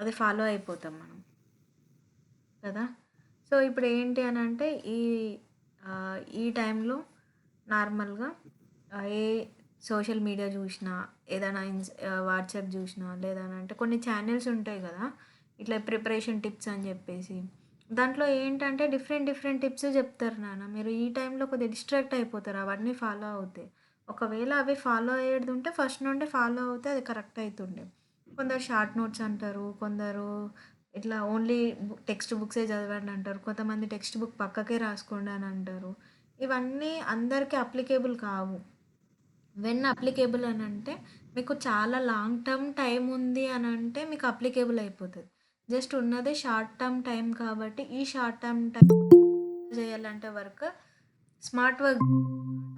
అది ఫాలో అయిపోతాం మనం కదా! సో, ఇప్పుడు ఏంటి అనంటే ఈ టైంలో నార్మల్‌గా ఏ సోషల్ మీడియా జూషినా, ఏదైనా వాట్సాప్ జూషినా, లేదనంటే కొన్ని ఛానెల్స్ ఉంటాయి గదా! ఇట్లా ప్రిపరేషన్ టిప్స్ అని జెప్పేసి. దాంట్లో ఏంటంటే డిఫరెంట్, డిఫరెంట్ టిప్స్ జెప్తారు నాన్న. మీరు ఈ టైంలో కొద్దిగా డిస్ట్రాక్ట్ అయిపోతారు అవన్నీ ఫాలో అవుతే. ఒకవేళ అవి ఫాలో అయ్యేదుంటే ఫస్ట్ నుండే ఫాలో అవుతే అది కరెక్ట్ అయితుండే. కొందరు షార్ట్ నోట్స్ అంటారు. కొందరు ఇట్లా ఓన్లీ టెక్స్ట్ బుక్సే చదవండి అంటారు. కొంతమంది టెక్స్ట్ బుక్ పక్కకే రాసుకోండి అని అంటారు. ఇవన్నీ అందరికీ అప్లికేబుల్ కావు. వెన్ అప్లికేబుల్ అనంటే మీకు చాలా లాంగ్ టర్మ్ టైమ్ ఉంది అనంటే మీకు అప్లికేబుల్ అయిపోతది. జస్ట్ ఉన్నదే షార్ట్ టర్మ్ టైమ్ కాబట్టి ఈ షార్ట్ టర్మ్ టైమ్ చేయాలంటే స్మార్ట్ వర్క్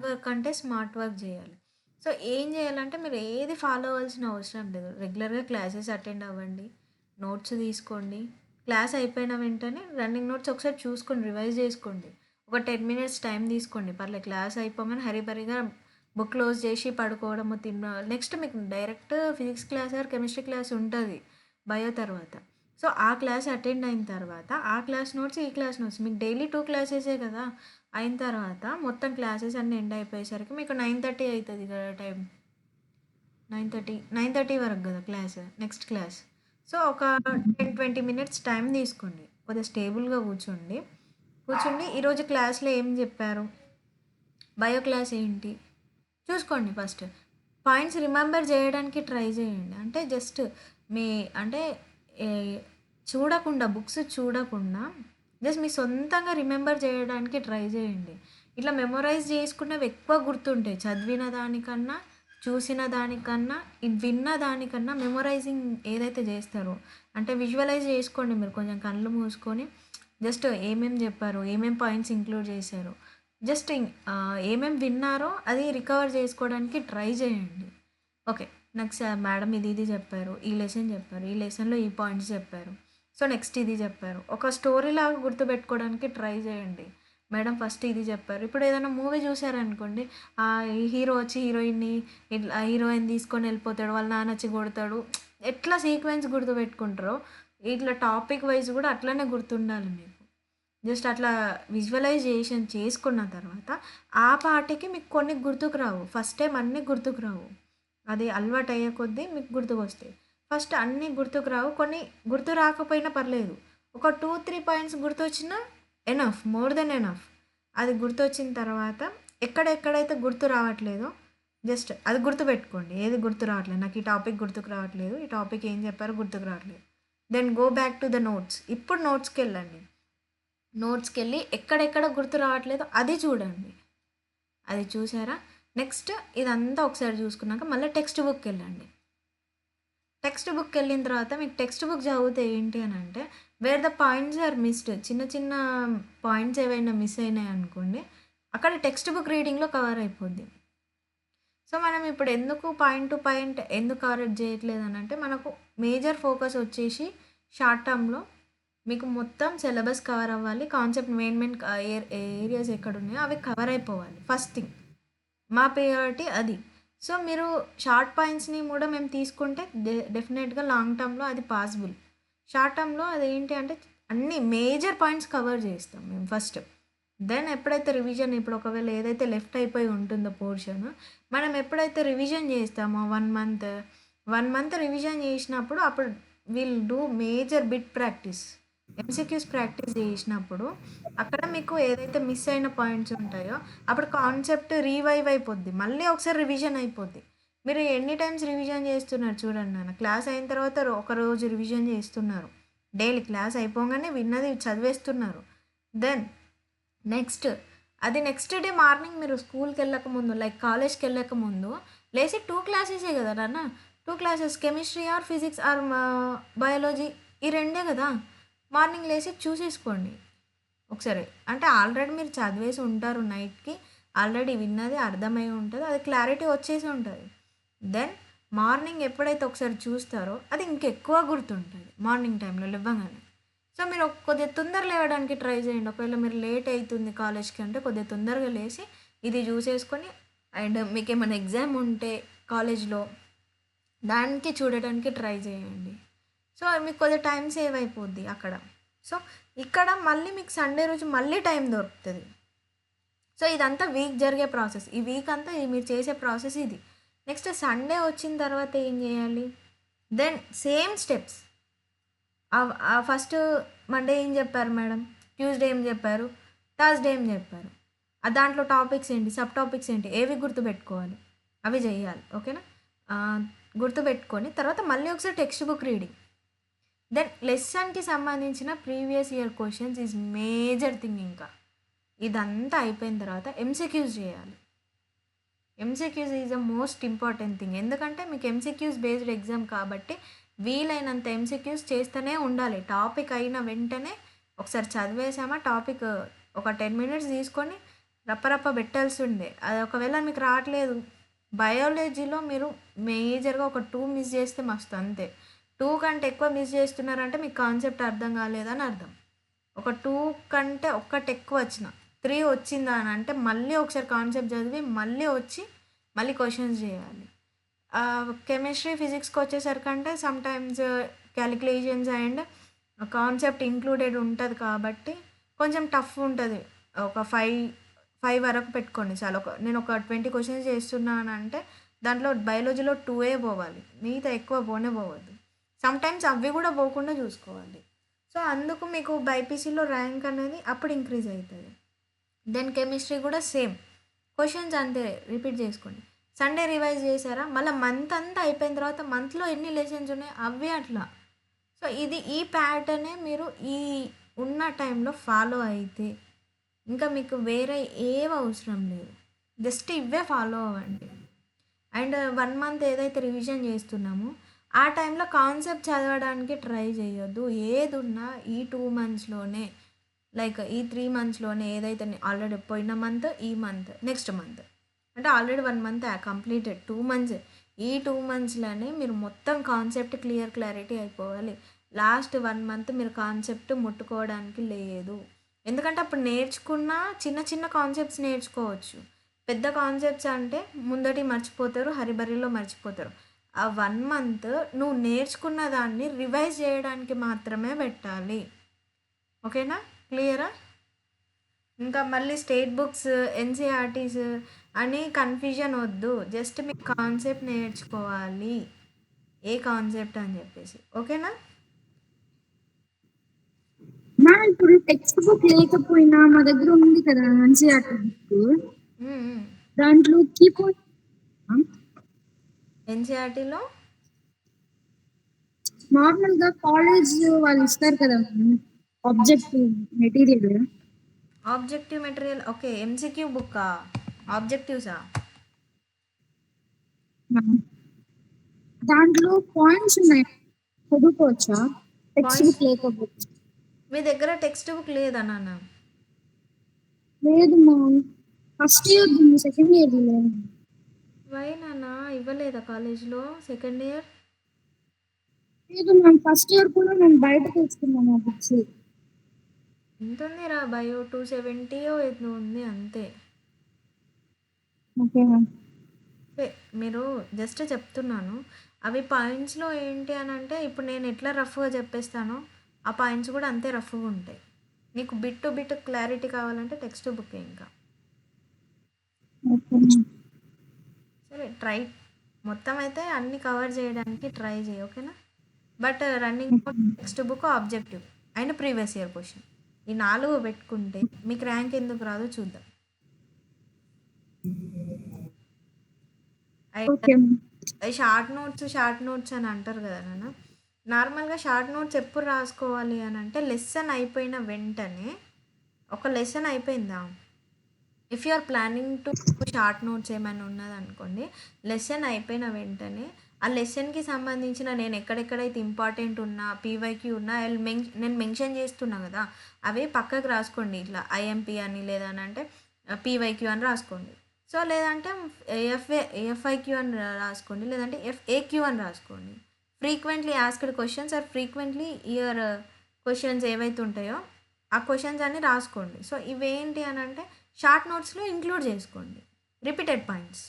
వర్క్ అంటే స్మార్ట్ వర్క్ జేయాలి. సో, ఏం జేయాలంటే మీరు ఏది ఫాలో అవ్వాల్సిన అవసరం లేదు. రెగ్యులర్‌గా క్లాసెస్ అటెండ్ అవ్వండి. నోట్స్ తీసుకోండి. క్లాస్ అయిపోయిన వెంటనే రన్నింగ్ నోట్స్ ఒకసారి చూసుకోండి. రివైజ్ జేసుకోండి. ఒక 10 మినిట్స్ టైం తీసుకోండి. పర్లేదు క్లాస్ అయిపోగానే హరీబరీగా బుక్ క్లోజ్ చేసి పడుకోవడము, నెక్స్ట్ మీకు direct physics class or chemistry class ఉంటది. బయో తర్వాత. సో, ఆ క్లాస్ అటెండ్ అయిన తర్వాత ఆ క్లాస్ నోట్స్, ఈ క్లాస్ నోట్స్ మీకు డైలీ 2 క్లాసెసే కదా! అయిన తర్వాత మొత్తం క్లాసెస్ అన్నీ ఎండ్ అయిపోయేసరికి మీకు 9:30 అయితది కదా టైం. 9:30 వరకు కదా క్లాస్. Next class. సో, ఒక 10, 20 మినిట్స్ టైం తీసుకోండి. కొద్దిగా స్టేబుల్‌గా కూర్చోండి. కూర్చుండి ఈరోజు క్లాస్‌లో ఏం చెప్పారు? బయో క్లాస్ ఏంటి? చూసుకోండి ఫస్ట్. పాయింట్స్ రిమెంబర్ చేయడానికి ట్రై చేయండి. అంటే జస్ట్ మీ అంటే ఏ చూడకుండా బుక్స్ చూడకుండా జస్ట్ మీ సొంతంగా రిమెంబర్ చేయడానికి ట్రై చేయండి. ఇట్లా మెమొరైజ్ చేసుకున్నవి ఎక్కువ గుర్తుంటాయి. చదివిన దానికన్నా, చూసిన దానికన్నా, విన్న దానికన్నా మెమొరైజింగ్ ఏదైతే చేస్తారో అంటే విజువలైజ్ చేసుకోండి మీరు కొంచెం కళ్ళు మూసుకొని జస్ట్ ఏమేమి చెప్పారు? ఏమేం పాయింట్స్ ఇంక్లూడ్ చేశారు? జస్ట్ ఏమేమి విన్నారో అది రికవర్ చేసుకోవడానికి ట్రై చేయండి. ఓకే. నాకు మేడం ఇది ఇది చెప్పారు. ఈ లెసన్ చెప్పారు. ఈ లెసన్‌లో ఈ పాయింట్స్ చెప్పారు. సో, నెక్స్ట్ ఇది చెప్పారు. ఒక స్టోరీలాగా గుర్తుపెట్టుకోవడానికి ట్రై చేయండి. మేడం ఫస్ట్ ఇది చెప్పారు. ఇప్పుడు ఏదైనా మూవీ చూసారనుకోండి, ఈ హీరో వచ్చి హీరోయిన్‌ని ఇట్లా హీరోయిన్ తీసుకొని వెళ్ళిపోతాడు. వాళ్ళ నాన్న వచ్చి కొడతాడు. ఎట్లా సీక్వెన్స్ గుర్తుపెట్టుకుంటారో, ఇట్లా టాపిక్ వైస్ కూడా అట్లనే గుర్తుండాలి మీకు. జస్ట్ అట్లా విజువలైజేషన్ చేసుకున్న తర్వాత, ఆ పాటకి మీకు కొన్ని గుర్తుకు రావు. ఫస్ట్ టైమ్ అన్నీ గుర్తుకు రావు. అది అలవాటయ్యే కొద్దీ మీకు గుర్తుకొస్తాయి. ఫస్ట్ అన్నీ గుర్తుకు రావు. కొన్ని గుర్తు రాకపోయినా పర్లేదు. ఒక 2, 3 పాయింట్స్ గుర్తొచ్చినా ఎనఫ్. More than enough. అది గుర్తొచ్చిన తర్వాత ఎక్కడెక్కడైతే గుర్తు రావట్లేదో జస్ట్ అది గుర్తుపెట్టుకోండి. ఏది గుర్తు రావట్లేదు. నాకు ఈ టాపిక్ గుర్తుకు రావట్లేదు. ఈ టాపిక్ ఏం చెప్పారో గుర్తుకు రావట్లేదు. Then go back to the notes. ఇప్పుడు నోట్స్‌కెళ్ళండి. నోట్స్‌కెళ్ళి ఎక్కడెక్కడ గుర్తు రావట్లేదో అది చూడండి. అది చూసారా? నెక్స్ట్ ఇదంతా ఒకసారి చూసుకున్నాక మళ్ళీ టెక్స్ట్ బుక్‌కెళ్ళండి. టెక్స్ట్ బుక్‌కెళ్ళిన తర్వాత మీకు టెక్స్ట్ బుక్ చదివితే ఏంటి అనంటే, where the points are missed చిన్న చిన్న పాయింట్స్ ఏవైనా మిస్ అయినాయనుకోండి, అక్కడ టెక్స్ట్ బుక్ రీడింగ్‌లో కవర్ అయిపోద్ది. సో, మనం ఇప్పుడు ఎందుకు పాయింట్ టు పాయింట్ ఎందుకు కవరేజ్ చేయట్లేదనంటే, మనకు మేజర్ ఫోకస్ వచ్చేసి షార్ట్ టర్మ్‌లో మీకు మొత్తం సిలబస్ కవర్ అవ్వాలి. కాన్సెప్ట్ మెయిన్ మెయిన్ ఏరియాస్ ఎక్కడున్నాయో అవి కవర్ అయిపోవాలి. First thing. మా ప్రయారిటీ అది. సో, మీరు షార్ట్ పాయింట్స్‌ని కూడా మేము తీసుకుంటే డెఫినెట్‌గా లాంగ్ టర్మ్‌లో అది పాసిబుల్. షార్ట్ టర్మ్‌లో అదేంటి అంటే అన్ని మేజర్ పాయింట్స్ కవర్ చేస్తాం మేము ఫస్ట్. దెన్ ఎప్పుడైతే రివిజన్ ఇప్పుడు ఒకవేళ ఏదైతే లెఫ్ట్ అయిపోయి ఉంటుందో పోర్షన్, మనం ఎప్పుడైతే రివిజన్ చేస్తామో 1 మంత్ రివిజన్ చేసినప్పుడు అప్పుడు do major bit practice. MCQs practice చేసినప్పుడు అక్కడ మీకు ఏదైతే మిస్ అయిన పాయింట్స్ ఉంటాయో అప్పుడు కాన్సెప్ట్ రీవైవ్ అయిపోద్ది. మళ్ళీ ఒకసారి రివిజన్ అయిపోద్ది. మీరు ఎన్ని టైమ్స్ రివిజన్ చేస్తున్నారు చూడండి నాన్న. క్లాస్ అయిన తర్వాత ఒక రోజు రివిజన్ చేస్తున్నారు. డైలీ క్లాస్ అయిపోగానే విన్నది చదివేస్తున్నారు. దెన్ నెక్స్ట్ డే మార్నింగ్ మీరు స్కూల్‌కెళ్ళక ముందు లైక్ కాలేజ్‌కెళ్ళక ముందు లేసి 2 క్లాసెసే కదా నాన్న. 2 classes chemistry or physics or biology ఈ రెండే కదా! మార్నింగ్ లేసి చూసేసుకోండి ఒకసారి. అంటే ఆల్రెడీ మీరు చదివేసి ఉంటారు నైట్‌కి. ఆల్రెడీ విన్నది అర్థమై ఉంటది. అది క్లారిటీ వచ్చేసి ఉంటది. దెన్ మార్నింగ్ ఎప్పుడైతే ఒకసారి చూస్తారో అది ఇంకెక్కువ గుర్తుంటది మార్నింగ్ టైంలో లెవ్వగానే. సో, మీరు కొద్దిగా తొందర లేవడానికి ట్రై చేయండి. ఒకవేళ మీరు లేట్ అయితుంది కాలేజ్‌కి అంటే కొద్దిగా తొందరగా లేసి ఇది చూసేసుకొని అండ్ మీకేమైనా ఎగ్జామ్ ఉంటే కాలేజ్‌లో దానికి చూడడానికి ట్రై చేయండి. సో మీకు కొద్దిగా టైం సేవ్ అయిపోద్ది అక్కడ. సో ఇక్కడ మళ్ళీ మీకు సండే రోజు మళ్ళీ టైం దొరుకుతుంది. సో ఇదంతా వీక్ జరిగే ప్రాసెస్. ఈ వీక్ అంతా మీరు చేసే ప్రాసెస్ ఇది. నెక్స్ట్ సండే వచ్చిన తర్వాత ఏం చేయాలి? Then same steps. First Monday ఏం చెప్పారు మేడం, ట్యూస్డే ఏం చెప్పారు, థర్స్డే ఏం చెప్పారు, దాంట్లో టాపిక్స్ ఏంటి, సబ్ టాపిక్స్ ఏంటి, ఏవి గుర్తుపెట్టుకోవాలి అవి చేయాలి. ఓకేనా? గుర్తుపెట్టుకొని తర్వాత మళ్ళీ ఒకసారి టెక్స్ట్ బుక్ రీడింగ్. దెన్ లెసన్కి సంబంధించిన previous year questions is major thing. ఇంకా ఇదంతా అయిపోయిన తర్వాత ఎంసీక్యూస్ చేయాలి. MCQs is the most important thing. ఎందుకంటే మీకు ఎంసీక్యూస్ బేస్డ్ ఎగ్జామ్ కాబట్టి వీలైనంత ఎంసీక్యూస్ చేస్తూనే ఉండాలి. టాపిక్ అయిన వెంటనే ఒకసారి చదివేసామా టాపిక్ ఒక 10 minutes తీసుకొని రప్పరప్ప పెట్టాల్సి ఉండే. అది ఒకవేళ మీకు రావట్లేదు, బయాలజీలో మీరు మేజర్గా ఒక 2 మిస్ చేస్తే మస్తు, అంతే. 2 కంటే ఎక్కువ మిస్ చేస్తున్నారంటే మీకు కాన్సెప్ట్ అర్థం కాలేదని అర్థం. ఒక 2 కంటే ఒక్కటి ఎక్కువ వచ్చిన 3 వచ్చిందా అని అంటే మళ్ళీ ఒకసారి కాన్సెప్ట్ చదివి మళ్ళీ వచ్చి మళ్ళీ క్వశ్చన్స్ చేయాలి. కెమిస్ట్రీ ఫిజిక్స్కి వచ్చేసరికంటే sometimes calculations and concept included ఉంటుంది కాబట్టి కొంచెం టఫ్ ఉంటుంది. ఒక 5 వరకు పెట్టుకోండి చాలు. నేను ఒక 20 క్వశ్చన్స్ చేస్తున్నాను అంటే దాంట్లో బయాలజీలో 2 పోవాలి, మిగతా ఎక్కువ పోవద్దు. సమ్టైమ్స్ అవి కూడా పోకుండా చూసుకోవాలి. సో అందుకు మీకు బైపీసీలో ర్యాంక్ అనేది అప్పుడు ఇంక్రీజ్ అవుతుంది. దెన్ కెమిస్ట్రీ కూడా సేమ్ క్వశ్చన్స్ అంతే రిపీట్ చేసుకోండి. సండే రివైజ్ చేశారా, మళ్ళీ మంత్ అంతా అయిపోయిన తర్వాత మంత్లో ఎన్ని లెసన్స్ ఉన్నాయి అవి అట్లా. సో ఈ ప్యాటర్నే మీరు ఈ ఉన్న టైంలో ఫాలో అయితే ఇంకా మీకు వేరే ఏం అవసరం లేదు, జస్ట్ ఇవే ఫాలో అవ్వండి. అండ్ 1 month ఏదైతే రివిజన్ చేస్తున్నామో ఆ టైంలో కాన్సెప్ట్ చదవడానికి ట్రై చేయొద్దు. ఏది ఉన్నా ఈ 2 monthsలోనే, లైక్ ఈ 3 monthsలోనే ఏదైతే ఆల్రెడీ పోయిన మంత్, ఈ మంత్, నెక్స్ట్ మంత్ అంటే ఆల్రెడీ 1 month కంప్లీటెడ్, 2 months. ఈ 2 monthsలోనే మీరు మొత్తం కాన్సెప్ట్ క్లారిటీ అయిపోవాలి. లాస్ట్ 1 month మీరు కాన్సెప్ట్ ముట్టుకోవడానికి లేదు. ఎందుకంటే అప్పుడు నేర్చుకున్న చిన్న చిన్న కాన్సెప్ట్స్ నేర్చుకోవచ్చు. పెద్ద కాన్సెప్ట్స్ అంటే ముందటి మర్చిపోతారు, హరిబరిలో మర్చిపోతారు. ఆ 1 month నువ్వు నేర్చుకున్న దాన్ని రివైజ్ చేయడానికి మాత్రమే పెట్టాలి. ఓకేనా? క్లియరా? ఇంకా మళ్ళీ స్టేట్ బుక్స్, ఎన్సీఆర్టీస్ అని కన్ఫ్యూజన్ వద్దు. జస్ట్ మీకు కాన్సెప్ట్ నేర్చుకోవాలి, ఏ కాన్సెప్ట్ అని చెప్పేసి. ఓకేనా? ఇప్పుడు టెక్స్ట్ బుక్ లేకపోయినా మా దగ్గర ఉంది కదా ఎన్సీఆర్టీ బుక్, దాంట్లో ఎన్సీఆర్టీలో నార్మల్ గా కాలేజ్ వాళ్ళు ఇస్తారు కదా ఆబ్జెక్టివ్ మెటీరియల్. ఓకే. ఎంసీక్యూ బుక్కా, ఆబ్జెక్టివ్సా? దాంట్లో పాయింట్స్ ఉన్నాయి, చదువుకోవచ్చా టెక్స్ట్ పాయింట్స్ బుక్ లేకపోతే? మీ దగ్గర టెక్స్ట్ బుక్ లేదా నాన్న? లేదు మా ఫస్ట్ ఇయర్, సెకండ్ ఇయర్ లేదు. వై నాన్న ఇవ్వలేదా కాలేజ్లో సెకండ్ ఇయర్? లేదు మ్యామ్, ఫస్ట్ ఇయర్ కూడా నేను బయట తెచ్చుకున్నాను ఆ బుక్స్. ఎంత ఉందిరా, బయో 270 ఏదో ఉంది అంతే. Okay ma'am. మీరు జస్ట్ చెప్తున్నాను. అవి పాయింట్స్లో ఏంటి అని అంటే ఇప్పుడు నేను ఎట్లా రఫ్గా చెప్పేస్తానో ఆ పాయింట్స్ కూడా అంతే రఫ్గా ఉంటాయి. నీకు బిట్ టు బిట్ క్లారిటీ కావాలంటే టెక్స్ట్ బుక్ ఇంకా. సరే, ట్రై మొత్తం అయితే అన్నీ కవర్ చేయడానికి ట్రై చేయి. ఓకేనా? But running text book, objective and previous year question, ఈ 4 పెట్టుకుంటే మీకు ర్యాంక్ ఎందుకు రాదో చూద్దాం. షార్ట్ నోట్స్ అని అంటారు కదా నాన్న. నార్మల్గా షార్ట్ నోట్స్ ఎప్పుడు రాసుకోవాలి అని అంటే లెసన్ అయిపోయిన వెంటనే, ఒక లెసన్ అయిపోయిందా, if you are planning to short notes ఏమైనా ఉన్నదనుకోండి, లెసన్ అయిపోయిన వెంటనే ఆ లెసన్కి సంబంధించిన నేను ఎక్కడెక్కడైతే ఇంపార్టెంట్ ఉన్నా, పీవైక్యూ ఉన్నా, నేను మెన్షన్ చేస్తున్నా కదా, అవి పక్కకు రాసుకోండి. ఇట్లా ఐఎంపీ అని లేదనంటే పీవైక్యూ అని రాసుకోండి. సో లేదంటే ఎఫ్ఐక్యూ అని రాసుకోండి, లేదంటే ఎఫ్ఏక్యూ అని రాసుకోండి. Frequently asked questions or frequently year questions ఏవైతే ఉంటాయో ఆ క్వశ్చన్స్ అన్నీ రాసుకోండి. సో ఇవేంటి అని అంటే షార్ట్ నోట్స్లో ఇంక్లూడ్ చేసుకోండి. రిపీటెడ్ పాయింట్స్,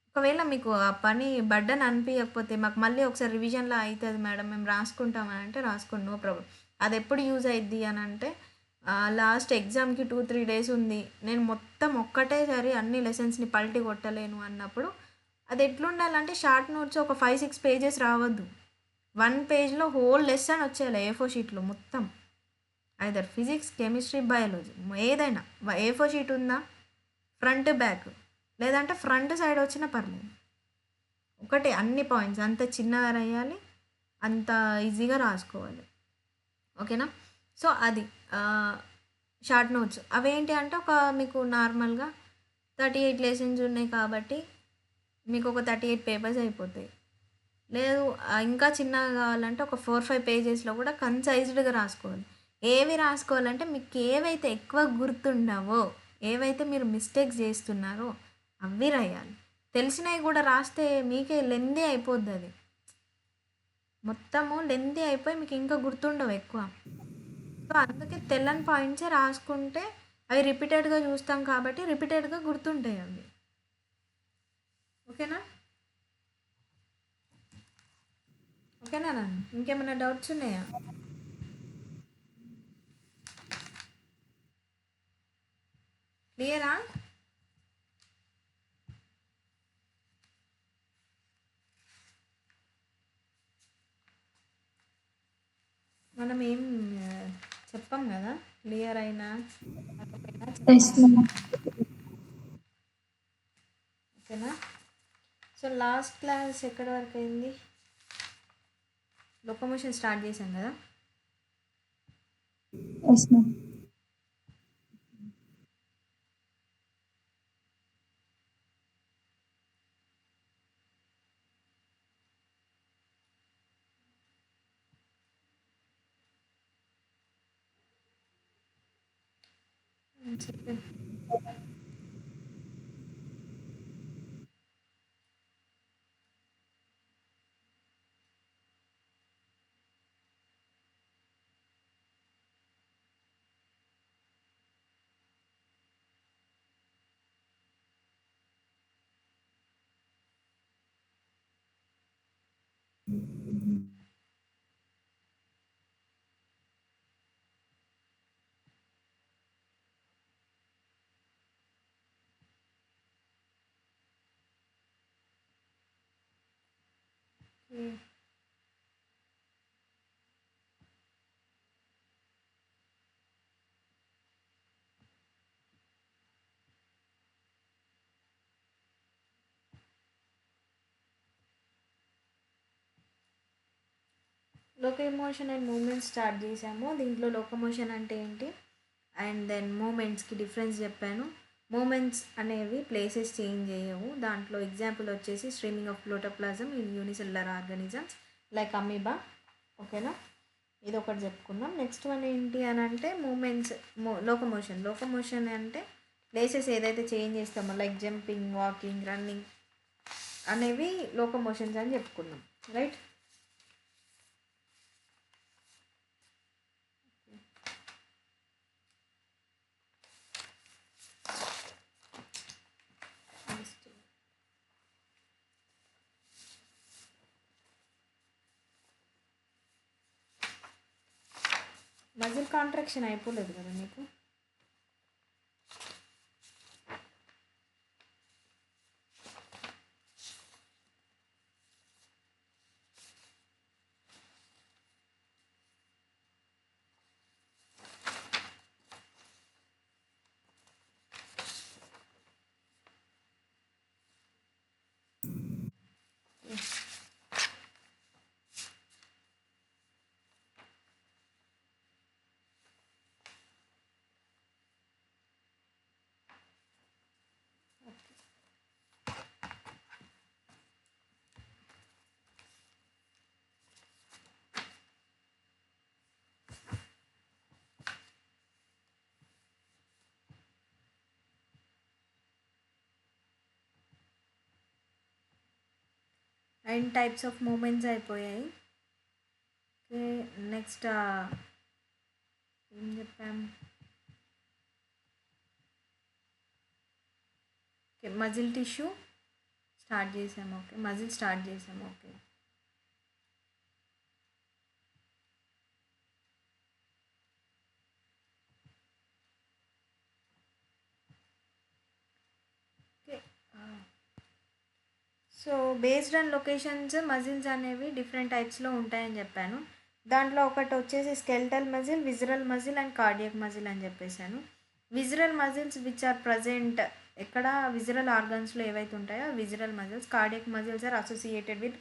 ఒక ఒకవేళ మీకు ఆ పని బర్డెన్ అనిపియకపోతే, మాకు మళ్ళీ ఒకసారి రివిజన్‌లో అయితది మేడం, మేము రాసుకుంటాం అని అంటే రాసుకోండి. No problem. అదెప్పుడు యూజ్ అయిద్ది అనంటే, లాస్ట్ ఎగ్జామ్‌కి 2, 3 డేస్ ఉంది. నేను మొత్తం ఒక్కటేసారి అన్ని లెసన్స్‌ని పల్టీ కొట్టలేను అన్నప్పుడు, అది ఎట్లుండాలంటే షార్ట్ నోట్స్ ఒక 5, 6 పేజెస్ రావద్దు. 1 పేజ్‌లో హోల్ లెసన్ వచ్చేయాలి A4 షీట్‌లో మొత్తం. ఐదర్ ఫిజిక్స్, కెమిస్ట్రీ, బయాలజీ ఏదైనా. A4 షీట్ ఉందా? ఫ్రంట్, బ్యాక్ లేదంటే ఫ్రంట్ సైడ్ వచ్చినా పర్లేదు. ఒకటే అన్ని పాయింట్స్ అంత చిన్నగా రాయాలి. అంత ఈజీగా రాసుకోవాలి. ఓకేనా? సో, అది షార్ట్ నోట్స్. అవేంటి అంటే మీకు నార్మల్‌గా 38 లెసన్స్ ఉన్నాయి కాబట్టి మీకు ఒక 38 పేపర్స్ అయిపోతాయి. లేదు ఇంకా చిన్నగా కావాలంటే ఒక 4, 5 పేజెస్‌లో కూడా కన్సైజ్డ్‌గా రాసుకోవాలి. ఏవి రాసుకోవాలంటే మీకు ఏవైతే ఎక్కువ గుర్తుండవో, ఏవైతే మీరు మిస్టేక్స్ చేస్తున్నారో అవి రాయాలి. తెలిసినవి కూడా రాస్తే మీకే లెంథీ అయిపోద్దది. మొత్తము లెంథీ అయిపోయి మీకు ఇంకా గుర్తుండవు ఎక్కువ. సో, అందుకే తెల్లని పాయింట్సే రాసుకుంటే అవి రిపీటెడ్‌గా చూస్తాం కాబట్టి రిపీటెడ్‌గా గుర్తుంటాయి అవి. ఓకేనా? ఓకేనా నాన్న? ఇంకేమైనా డౌట్స్ ఉన్నాయా? క్లియరా? మనం ఏం చెప్పాం కదా, క్లియర్ అయినా కాకపోయినా ఎస్ చెప్పాం. మ్యామ్. ఓకేనా? సో లాస్ట్ క్లాస్ ఎక్కడి వరకు అయింది? లొకోమోషన్ స్టార్ట్ చేశాం కదా. Yes ma'am. చెప్పండి. లోకోమోషన్ అండ్ మూమెంట్స్ స్టార్ట్ చేసాము. దీంట్లో లోకోమోషన్ అంటే ఏంటి అండ్ దెన్ మూమెంట్స్కి డిఫరెన్స్ చెప్పాను. మూమెంట్స్ అనేవి ప్లేసెస్ చేంజ్ చేయవు. దాంట్లో ఎగ్జాంపుల్ వచ్చేసి streaming of protoplasm in unicellular organisms like amoeba. ఓకేనా? ఇది ఒకటి చెప్పుకుందాం. నెక్స్ట్ వన్ ఏంటి అని అంటే మూమెంట్స్, లోకోమోషన్ అంటే ప్లేసెస్ ఏదైతే చేంజ్ చేస్తామో లైక్ జంపింగ్, వాకింగ్, రన్నింగ్ అనేవి లోకోమోషన్స్ అని చెప్పుకుందాం. రైట్? మజిల్ కాంట్రాక్షన్ అయిపోలేదు కదా మీకు? అండ్ టైప్స్ ఆఫ్ మూమెంట్స్ అయిపోయాయి. ఓకే, నెక్స్ట్ ఏం చెప్పాం? ఓకే, మజిల్ టిష్యూ స్టార్ట్ చేసాము. ఓకే. మజిల్ స్టార్ట్ చేసాము. Okay. Okay. So based on locations muscles అనేవి డిఫరెంట్ టైప్స్లో ఉంటాయని చెప్పాను. దాంట్లో ఒకటి వచ్చేసి skeletal muscle, visceral muscle and cardiac muscle అని చెప్పేశాను. Visceral muscles which are present ఎక్కడ విజరల్ ఆర్గన్స్లో ఏవైతే ఉంటాయో visceral muscles. Cardiac muscles are associated with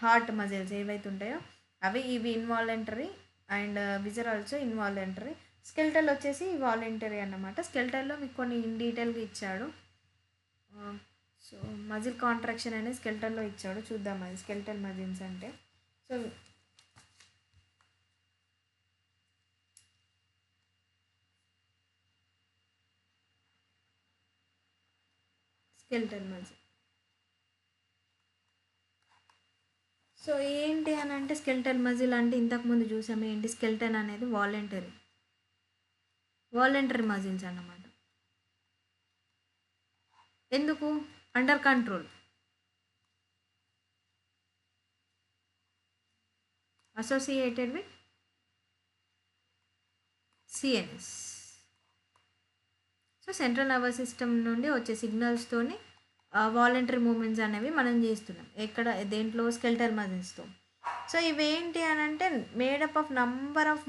heart muscles ఏవైతే ఉంటాయో అవి. ఇవి involuntary and visor also involuntary. Skeletal వచ్చేసి వాలంటరీ అన్నమాట. స్కెల్టల్లో మీకు కొన్ని ఇన్ డీటెయిల్గా ఇచ్చాడు. సో మజిల్ కాంట్రాక్షన్ అనేది స్కెల్టల్లో ఇచ్చాడు. చూద్దాం అది స్కెల్టల్ మజిల్స్ అంటే. So skeletal muscle. సో ఏంటి అని అంటే స్కెల్టల్ మజిల్ అంటే ఇంతకుముందు చూసాము ఏంటి, స్కెల్టన్ అనేది వాలంటరీ మజిల్స్ అన్నమాట. ఎందుకు? Under control, associated with CNS. So central nervous system నుండి వచ్చే సిగ్నల్స్తోని వాలంటరీ మూమెంట్స్ అనేవి మనం చేస్తున్నాం. ఎక్కడ? దేంట్లో? స్కెల్టల్ మజిల్స్తో. సో ఇవేంటి అని అంటే made up of number of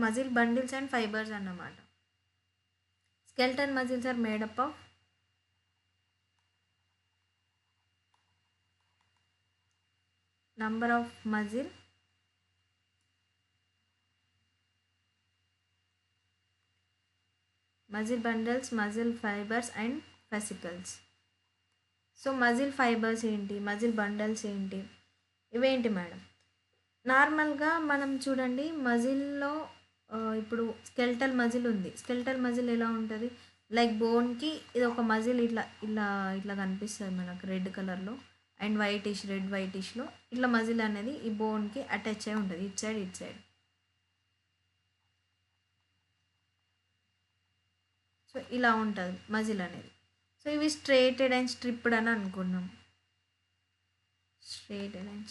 muscle bundles and fibres అన్నమాట. Skeletal muscles are made up of number of muzil bundles, muscle fibers and fascicles. So muscle fibres ఏంటి, మజిల్ బండల్స్ ఏంటి, ఇవేంటి మేడం? నార్మల్గా మనం చూడండి మజిల్లో ఇప్పుడు స్కెల్టల్ మజిల్ ఉంది. స్కెల్టల్ మజిల్ ఎలా ఉంటుంది? లైక్ బోన్కి ఇది ఒక మజిల్ ఇట్లా ఇట్లా ఇట్లా కనిపిస్తుంది మనకు రెడ్ కలర్లో అండ్ రెడ్ వైటిష్లో ఇట్లా మజిల్ అనేది ఈ బోన్కి అటాచ్ అయి ఉంటుంది ఇట్ సైడ్. సో ఇలా ఉంటుంది మజిల్ అనేది. సో ఇవి స్ట్రేటెడ్ అండ్ స్ట్రిప్డ్ అని అనుకున్నాం. స్ట్రేటెడ్ అండ్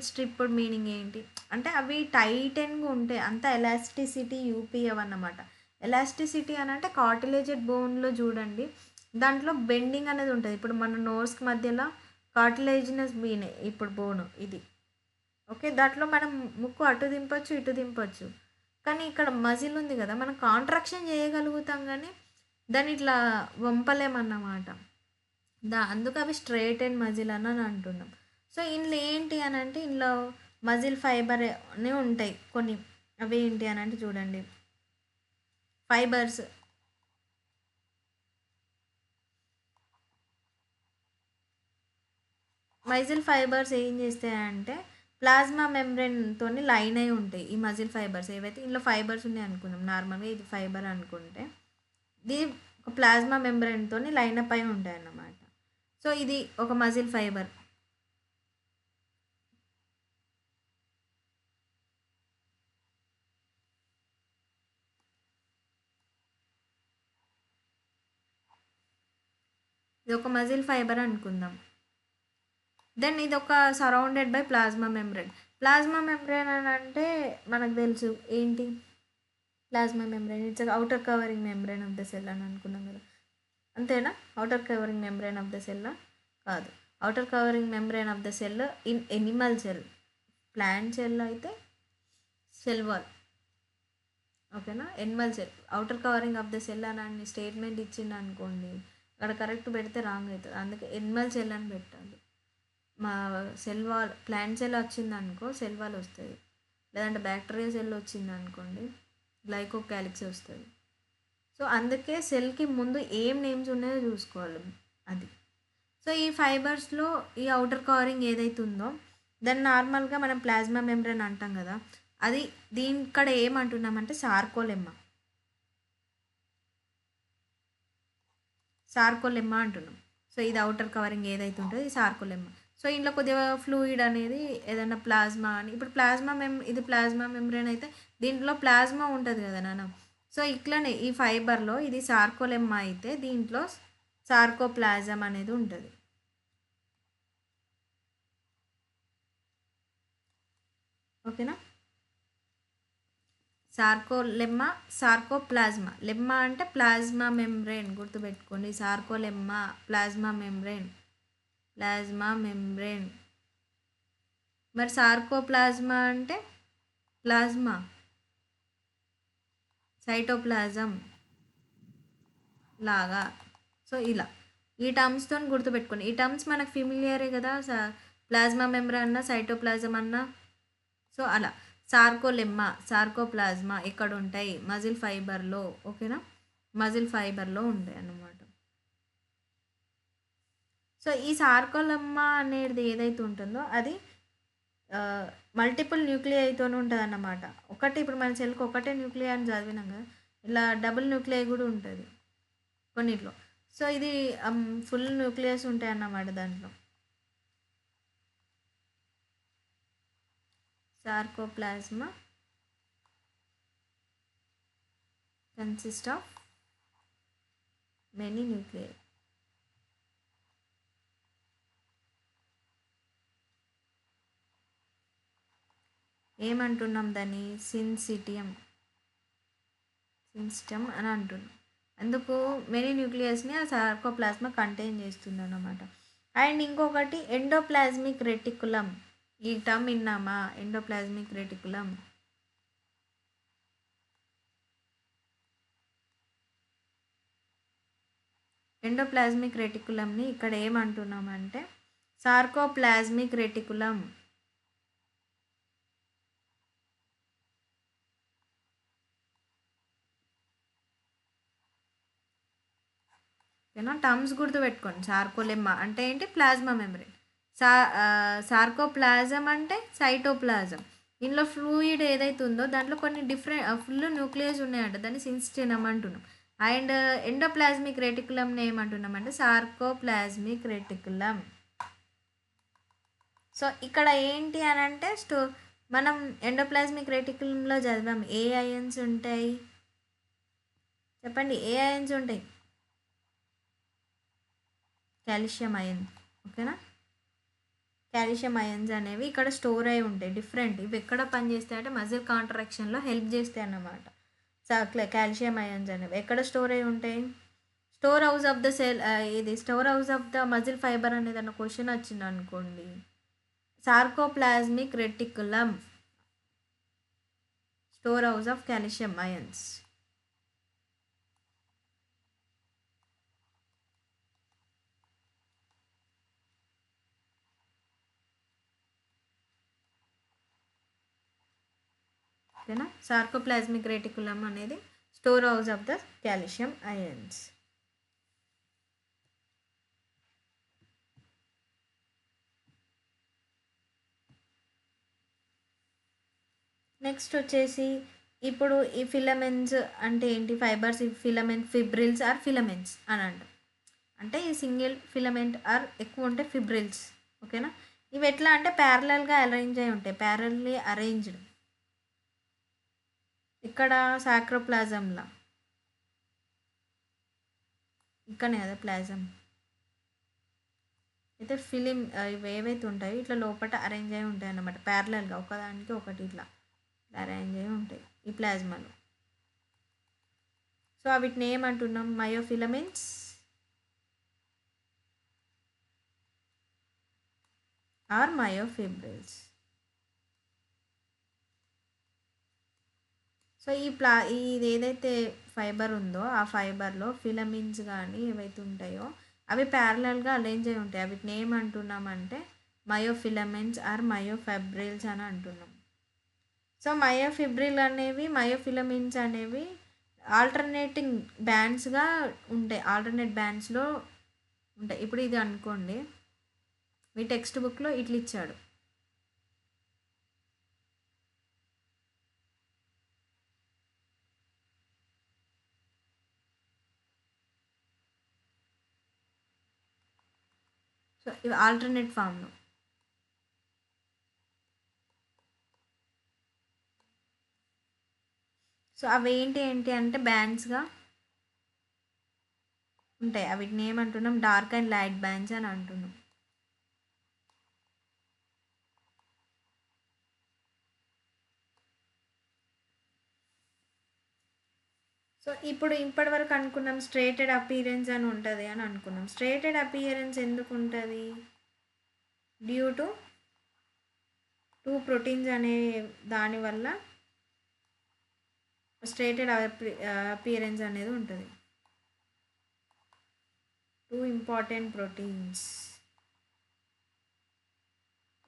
స్ట్రిప్డ్ మీనింగ్ ఏంటి అంటే అవి టైటన్గా ఉంటాయి, అంత ఎలాస్టిసిటీ యూపీఎవ్ అన్నమాట. ఎలాస్టిసిటీ అని అంటే కార్టిలేజెడ్ బోన్లో చూడండి దాంట్లో బెండింగ్ అనేది ఉంటుంది. ఇప్పుడు మన నోస్కి మధ్యలో కార్టిలేజినస్ బీనే ఇప్పుడు బోను ఇది. ఓకే, దాంట్లో మనం ముక్కు అటు దింపొచ్చు ఇటు దింపొచ్చు. కానీ ఇక్కడ మజిల్ ఉంది కదా మనం కాంట్రాక్షన్ చేయగలుగుతాం కానీ దాన్ని ఇట్లా వంపలేమన్నమాట. అందుకు అవి స్ట్రైట్ అండ్ మజిల్ అని అంటున్నాం. సో ఇందులో ఏంటి అని అంటే ఇందులో మజిల్ ఫైబర్ అని ఉంటాయి కొన్ని. అవి ఏంటి అని అంటే చూడండి ఫైబర్స్. మజిల్ ఫైబర్స్ ఏం చేస్తాయంటే ప్లాస్మా మెంబ్రెన్తో లైన్ అయి ఉంటాయి ఈ మజిల్ ఫైబర్స్. ఏవైతే ఇందులో ఫైబర్స్ ఉన్నాయి అనుకున్నాం, నార్మల్గా ఇది ఫైబర్ అనుకుంటే ఇది ఒక ప్లాస్మా మెంబ్రెన్తో లైన్ అప్ అయి ఉంటాయి అన్నమాట. సో ఇది ఒక మజిల్ ఫైబర్. ఇది ఒక మజిల్ ఫైబర్ అనుకుందాం. దెన్ ఇది ఒక surrounded by plasma membrane. Plasma membrane అని అంటే మనకు తెలుసు ఏంటి plasma membrane, it's outer covering membrane of the cell అని అనుకున్నాం కదా, అంతేనా? Outer covering membrane of the cell కాదు. outer covering membrane of the cell in animal cell. Plant cell అయితే సెల్ వాల్, ఓకేనా. Animal cell outer covering of the cell అని statement ఇచ్చింది అనుకోండి, అక్కడ కరెక్ట్ పెడితే రాంగ్ అవుతుంది. అందుకే ఎనిమల్ సెల్ అని పెట్టాలి. మా సెల్ వాల్ ప్లాంట్ సెల్ వచ్చింది అనుకో సెల్ వాల్ వస్తుంది, లేదంటే బ్యాక్టీరియా సెల్ వచ్చింది అనుకోండి గ్లైకోకాలిక్స్ వస్తుంది. సో అందుకే సెల్కి ముందు ఏం నేమ్స్ ఉన్నాయో చూసుకోవాలి అది. సో ఈ ఫైబర్స్లో ఈ అవుటర్ కవరింగ్ ఏదైతే ఉందో దాన్ని నార్మల్గా మనం ప్లాస్మా మెంబ్రేన్ అంటాం కదా, అది దీని ఇక్కడ ఏమంటున్నామంటే సార్కోలెమ్మా అంటున్నాం. సో ఇది అవుటర్ కవరింగ్ ఏదైతే ఉంటుందో ఇది సార్కోలెమ్మా. సో ఇంట్లో కొద్దిగా ఫ్లూయిడ్ అనేది ఏదైనా ప్లాస్మా అని, ఇప్పుడు ఇది ప్లాస్మా మెంబ్రేన్ అయితే దీంట్లో ప్లాస్మా ఉంటుంది కదా నాన్న. సో ఇట్లనే ఈ ఫైబర్లో ఇది సార్కోలెమ్మా అయితే దీంట్లో సార్కోప్లాజం అనేది ఉంటుంది. ఓకేనా? సార్కోలెమ్మా, సార్కోప్లాజ్మా. లెమ్మా అంటే ప్లాజ్మా మెంబ్రెయిన్, గుర్తుపెట్టుకోండి. సార్కోలెమ్మా ప్లాజ్మా మెంబ్రెయిన్, ప్లాజ్మా మెంబ్రెయిన్. మరి సార్కోప్లాజ్మా అంటే ప్లాజ్మా, సైటోప్లాజం లాగా. సో ఇలా ఈ టర్మ్స్తో గుర్తుపెట్టుకోండి. ఈ టర్మ్స్ మనకు ఫిమిలియరే కదా, ప్లాజ్మా మెంబ్రెయిన్ అన్న సైటోప్లాజం అన్న. సో అలా సార్కోలెమ్మా, సార్కోప్లాజ్మా ఇక్కడ ఉంటాయి మజిల్ ఫైబర్లో. ఓకేనా? మజిల్ ఫైబర్లో ఉంటాయి అన్నమాట. సో ఈ సార్కోలెమ్మా అనేది ఏదైతే ఉంటుందో అది మల్టిపుల్ న్యూక్లియైతో ఉంటుంది అన్నమాట. ఒకటి ఇప్పుడు మన సెల్కి ఒకటే న్యూక్లియై అని చదివినాం కదా, ఇలా డబుల్ న్యూక్లియై కూడా ఉంటుంది కొన్నిట్లో. సో ఇది ఫుల్ న్యూక్లియస్ ఉంటాయి అన్నమాట దాంట్లో. సార్కోప్లాజ్మా కన్సిస్ట్ ఆఫ్ మెనీ న్యూక్లియై. ఏమంటున్నాం దాన్ని? సిన్సిటియం అని అంటున్నాం. అందుకు మెనీ న్యూక్లియస్ని ఆ సార్కోప్లాజ్మా కంటైన్ చేస్తుంది అన్నమాట. అండ్ ఇంకొకటి ఎండోప్లాజ్మిక్ రెటికులం. ఈ టర్మ్ విన్నామా? ఎండోప్లాజ్మిక్ రెటికులం. ఎండోప్లాజ్మిక్ రెటికులంని ఇక్కడ ఏమంటున్నామంటే సార్కోప్లాజ్మిక్ రెటికులం. ఓకేనా? టర్మ్స్ గుర్తుపెట్టుకోండి. సార్కోలెమ్మా అంటే ఏంటి? Plasma membrane. సార్కోప్లాజం అంటే సైటోప్లాజం. ఇందులో ఫ్లూయిడ్ ఏదైతే ఉందో దాంట్లో కొన్ని డిఫరెంట్ ఫుల్ న్యూక్లియస్ ఉన్నాయంట, దాన్ని సిన్సిటియం అంటున్నాం. అండ్ ఎండోప్లాజ్మిక్ రెటికులంని ఏమంటున్నాం అంటే సార్కోప్లాజ్మిక్ రెటికులం. సో ఇక్కడ ఏంటి అని అంటే మనం ఎండోప్లాజ్మిక్ రెటికులంలో చదివాం ఏ అయన్స్ ఉంటాయి చెప్పండి? ఏ అయన్స్ ఉంటాయి? కాల్షియం అయన్. ఓకేనా? కాల్షియం అయన్స్ అనేవి ఇక్కడ స్టోర్ అయి ఉంటాయి. డిఫరెంట్ ఇవి ఎక్కడ పనిచేస్తాయి అంటే మజిల్ కాంట్రాక్షన్లో హెల్ప్ చేస్తాయి అన్నమాట. కాల్షియం అయన్స్ అనేవి ఎక్కడ స్టోర్ అయి ఉంటాయి? Store house of the cell. ఇది store house of the muscle fibre అనేది అన్న క్వశ్చన్ వచ్చింది అనుకోండి, sarcoplasmic reticulum store house of calcium ions. ఓకేనా? సార్కోప్లాజ్మిక్ రెటికులం అనేది store house of the calcium ions. Next వచ్చేసి ఇప్పుడు ఈ ఫిలమెంట్స్ అంటే ఏంటి? ఫైబర్స్, ఈ ఫిలమెంట్ ఫిబ్రిల్స్ ఆర్ ఫిలమెంట్స్ అని అంటాం. అంటే ఈ సింగిల్ ఫిలమెంట్ ఆర్ ఎక్కువ ఉంటే ఫిబ్రిల్స్. ఓకేనా? ఇవి ఎట్లా అంటే ప్యారలల్గా అరేంజ్ అయి ఉంటాయి, ప్యారల్లీ అరేంజ్డ్. ఇక్కడ సాక్రోప్లాజంలా ఇక్కడనే కదా ప్లాజం అయితే ఫిలిం ఇవి ఏవైతే ఉంటాయో ఇట్లా లోపల అరేంజ్ అయి ఉంటాయి అన్నమాట, ప్యారలల్గా ఒకదానికి ఒకటి ఇట్లా అరేంజ్ అయి ఉంటాయి ఈ ప్లాజ్మాలో. సో వీటిని ఏమంటున్నాం? మయోఫిలమెంట్స్ ఆర్ మయోఫిబ్రిల్స్. సో ఇది ఏదైతే ఫైబర్ ఉందో ఆ ఫైబర్లో ఫిలమెంట్స్ కానీ ఏవైతే ఉంటాయో అవి ప్యారలల్గా అరేంజ్ అయి ఉంటాయి. వీటిని ఏమంటున్నామంటే మయోఫిలమెంట్స్ ఆర్ మయోఫిబ్రిల్స్ అని అంటున్నాం. సో మయోఫిబ్రిల్ అనేవి, మయోఫిలమెంట్స్ అనేవి ఆల్టర్నేటింగ్ బ్యాండ్స్గా ఉంటాయి, ఆల్టర్నేట్ బ్యాండ్స్లో ఉంటాయి. ఇప్పుడు ఇది అనుకోండి, మీ టెక్స్ట్ బుక్లో ఇట్లా ఇచ్చాడు. సో ఇవి ఆల్టర్నేట్ ఫామ్లో. సో అవి ఏంటి అంటే బ్యాండ్స్గా ఉంటాయి. వీటిని ఏమంటున్నాం, డార్క్ అండ్ లైట్ బ్యాండ్స్ అని అంటున్నాం. సో ఇప్పుడు ఇప్పటి వరకు అనుకున్నాం స్ట్రేటెడ్ అపీరెన్స్ అని ఉంటుంది అని అనుకున్నాం. స్ట్రేటెడ్ అపీరెన్స్ ఎందుకు ఉంటుంది? డ్యూ టు టూ ప్రోటీన్స్ అనే దానివల్ల స్ట్రేటెడ్ అపీరెన్స్ అనేది ఉంటుంది. Two important proteins.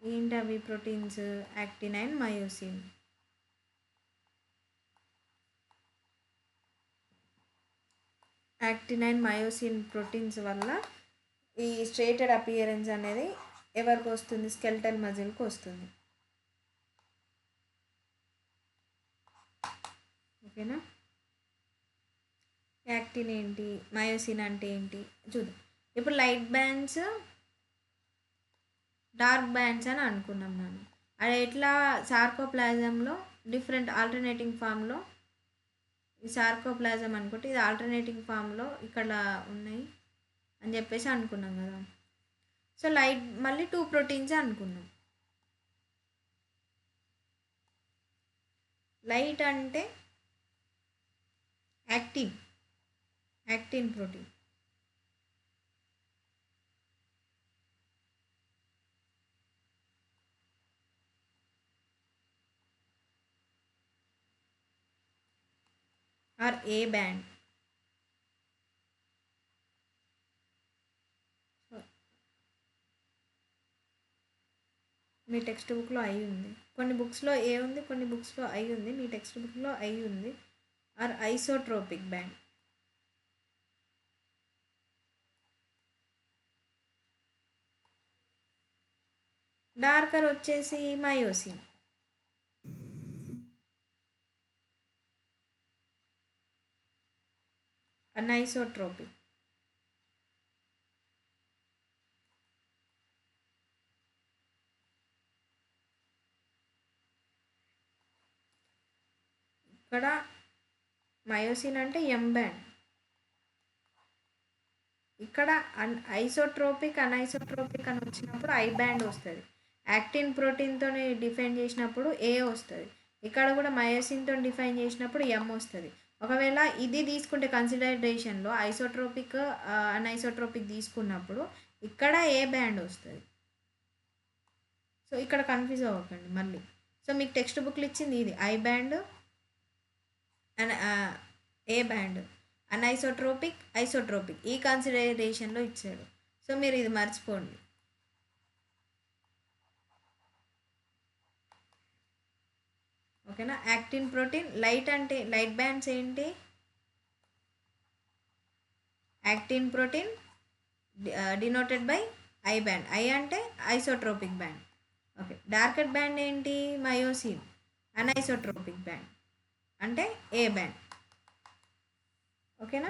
ఏంటవి proteins? Actin and myosin. Actin and myosin proteins వల్ల ఈ స్ట్రేటెడ్ అపియరెన్స్ అనేది ఎవరికి వస్తుంది? స్కెల్టల్ మజిల్కి వస్తుంది. ఓకేనా? యాక్టిన్ ఏంటి, మయోసిన్ అంటే ఏంటి చూద్దాం. ఇప్పుడు లైట్ బ్యాండ్స్, డార్క్ బ్యాండ్స్ అని అనుకున్నాం మనం. అది ఎట్లా? సార్కోప్లాజంలో డిఫరెంట్ ఆల్టర్నేటింగ్ ఫామ్లో, ఈ సార్కోప్లాజం అనుకుంటే ఇది ఆల్టర్నేటింగ్ ఫామ్లో ఇక్కడ ఉన్నాయి అని చెప్పేసి అనుకున్నాం కదా. సో లైట్ మళ్ళీ టూ ప్రోటీన్స్ అనుకున్నాం. లైట్ అంటే actin protein. Or A band. మీ టెక్స్ట్ బుక్లో ఐ ఉంది, కొన్ని బుక్స్లో ఏ ఉంది, కొన్ని బుక్స్లో ఐ ఉంది. మీ టెక్స్ట్ బుక్లో ఐ ఉంది. Or isotropic band. డార్కర్ వచ్చేసి మయోసిన్. అన్ఐసోట్రోపిక్. ఇక్కడ మయోసిన్ అంటే ఎం బ్యాండ్. ఇక్కడ ఐసోట్రోపిక్ అన్ఐసోట్రోపిక్ అని వచ్చినప్పుడు ఐ బ్యాండ్ వస్తుంది. యాక్టిన్ ప్రోటీన్తో డిఫైన్ చేసినప్పుడు ఏ వస్తుంది. ఇక్కడ కూడా మయోసిన్తో డిఫైన్ చేసినప్పుడు ఎం వస్తుంది. ఒకవేళ ఇది తీసుకుంటే కన్సిడరేషన్లో ఐసోట్రోపిక్ అన్ఐసోట్రోపిక్ తీసుకున్నప్పుడు ఇక్కడ ఏ బ్యాండ్ వస్తుంది. సో ఇక్కడ కన్ఫ్యూజ్ అవ్వకండి మళ్ళీ. సో మీకు టెక్స్ట్ బుక్లు ఇచ్చింది ఇది I band and A band, anisotropic, isotropic ఈ కన్సిడరేషన్లో ఇచ్చాడు. సో మీరు ఇది మర్చిపోండి. ఓకేనా? Actin protein. లైట్ అంటే లైట్ బ్యాండ్స్ ఏంటి? Actin protein denoted by I band. I అంటే isotropic band. Okay. Darked band ఏంటి? మయోసిన్. అన్ఐసోట్రోపిక్ బ్యాండ్ అంటే ఏ బ్యాండ్. ఓకేనా?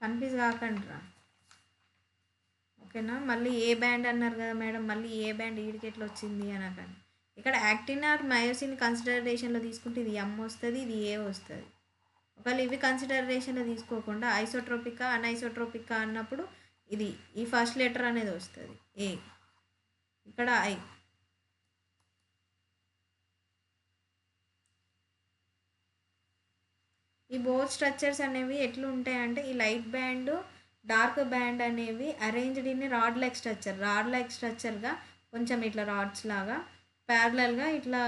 కన్ఫ్యూజ్ కాకండి రా. ఓకేనా? మళ్ళీ ఏ బ్యాండ్ అన్నారు కదా మేడం, మళ్ళీ ఏ బ్యాండ్ ఈడికి ఎట్లా వచ్చింది అనకండి. ఇక్కడ యాక్టిన్ ఆర్ మయోసిన్ కన్సిడరేషన్లో తీసుకుంటే ఇది ఎం వస్తుంది, ఇది ఏ వస్తుంది. ఒకవేళ ఇవి కన్సిడరేషన్లో తీసుకోకుండా ఐసోట్రోపికా అన్ఐసోట్రోపికా అన్నప్పుడు ఇది ఈ ఫస్ట్ లెటర్ అనేది వస్తుంది ఏ, ఇక్కడ ఐ. ఈ బోత్ స్ట్రక్చర్స్ అనేవి ఎట్లా ఉంటాయంటే ఈ లైట్ బ్యాండ్ డార్క్ బ్యాండ్ అనేవి అరేంజ్డ్ ఇన్ రాడ్ లైక్ స్ట్రక్చర్గా కొంచెం ఇట్లా రాడ్స్ లాగా ప్యారలల్గా ఇట్లా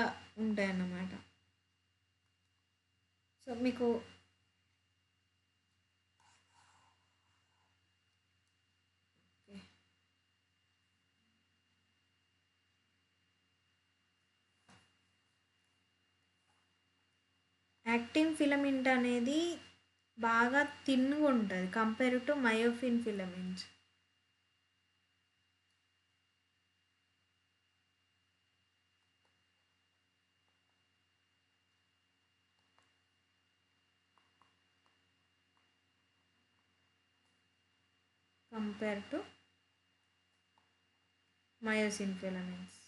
ఉంటాయి అన్నమాట. సో మీకు యాక్టిన్ ఫిలమెంట్ అనేది బాగా థిన్గా ఉంటుంది కంపేర్ టు మయోఫిన్ filaments. Compare to myosin filaments.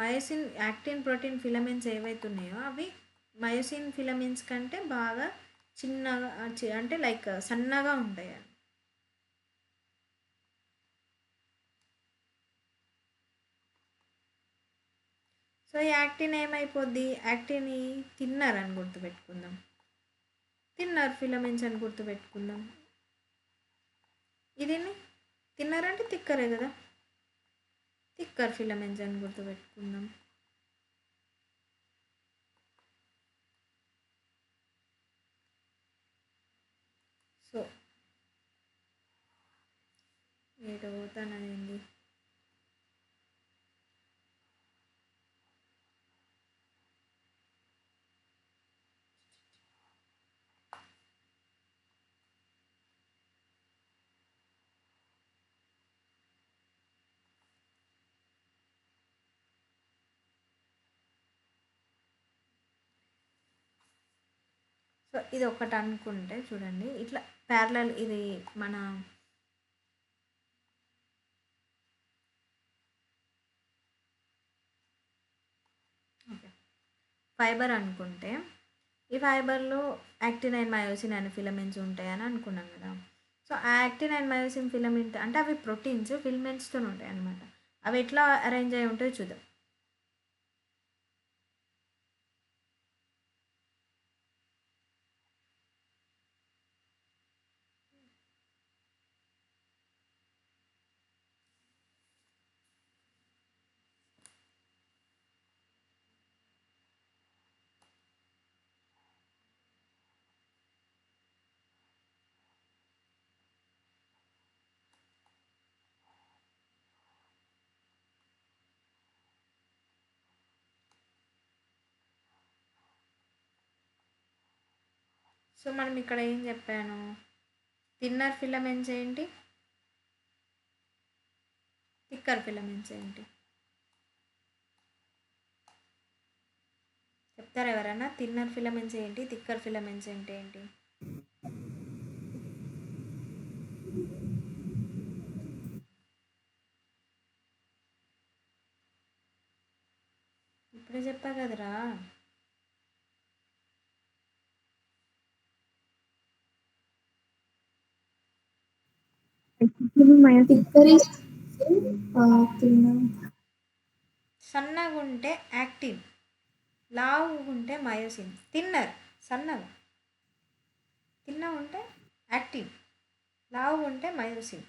Myosin actin protein filaments ఏవైతే ఉన్నాయో అవి మయోసిన్ ఫిలమెంట్స్ కంటే బాగా చిన్నగా అంటే లైక్ సన్నగా ఉంటాయి. సో ఈ యాక్టిన్ ఏమైపోద్ది, యాక్టిన్ థిన్నర్ అని గుర్తుపెట్టుకుందాం, థిన్నర్ ఫిలమెంట్స్ అని గుర్తుపెట్టుకుందాం. ఇదిని థిన్నర్ అంటే థిక్కరే కదా, థిక్కర్ ఫిలమెంట్స్ అని గుర్తుపెట్టుకుందాం. సో ఏటో పోతానది. సో ఇది ఒకటి అనుకుంటే చూడండి, ఇట్లా ప్యారలల్ ఇది మన ఫైబర్ అనుకుంటే, ఈ ఫైబర్లో యాక్టిన్ అండ్ మయోసిన్ అనే ఫిలమెంట్స్ ఉంటాయని అనుకున్నాం కదా. సో ఆ యాక్టిన్ అండ్ మయోసిన్ ఫిలమెంట్ అంటే అవి ప్రోటీన్స్ ఫిలమెంట్స్తో ఉంటాయి అనమాట. అవి ఎట్లా అరేంజ్ అయి ఉంటాయో చూద్దాం. సో మనం ఇక్కడ ఏం చెప్పాను, థిన్నర్ ఫిలమెంట్స్ ఏంటి, థిక్కర్ ఫిలమెంట్స్ ఏంటి చెప్తారా ఎవరైనా? థిన్నర్ ఫిలమెంట్స్ ఏంటి, థిక్కర్ ఫిలమెంట్స్ ఏంటి ఏంటి? ఇప్పుడే చెప్పా కదరా. సన్నగా ఉంటే యాక్టిన్, లావు ఉంటే మయోసిన్. థిన్నర్ సన్నగా, తిన్నగా ఉంటే యాక్టిన్, లావు ఉంటే మయోసిన్.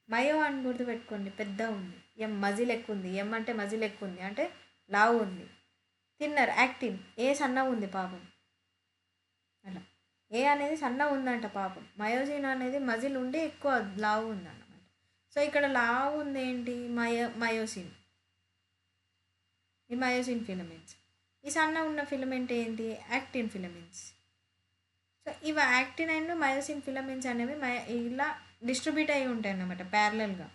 మయో అని గుర్తుపెట్టుకోండి, పెద్ద ఉంది, ఎం మజిల్ ఎక్కువ ఉంది, ఎం అంటే మజిల్ ఎక్కువ ఉంది అంటే లావు ఉంది. థిన్నర్ యాక్టిన్, ఏ సన్నగా ఉంది పాపం, అలా ఏ అనేది సన్నగా ఉందంట పాపం. మయోసిన్ అనేది మజిల్ ఉండి ఎక్కువ లావు ఉందన్నమాట. సో ఇక్కడ లావు ఉంది ఏంటి, మయోసిన్, ఈ మయోసిన్ ఫిలమెంట్స్. ఈ సన్న ఉన్న ఫిలమెంట్ ఏంటి, యాక్టిన్ ఫిలమెంట్స్. సో ఇవి యాక్టిన్ అండ్ మయోసిన్ ఫిలమెంట్స్ అనేవి ఇలా డిస్ట్రిబ్యూట్ అయి ఉంటాయి అన్నమాట ప్యారలల్గా.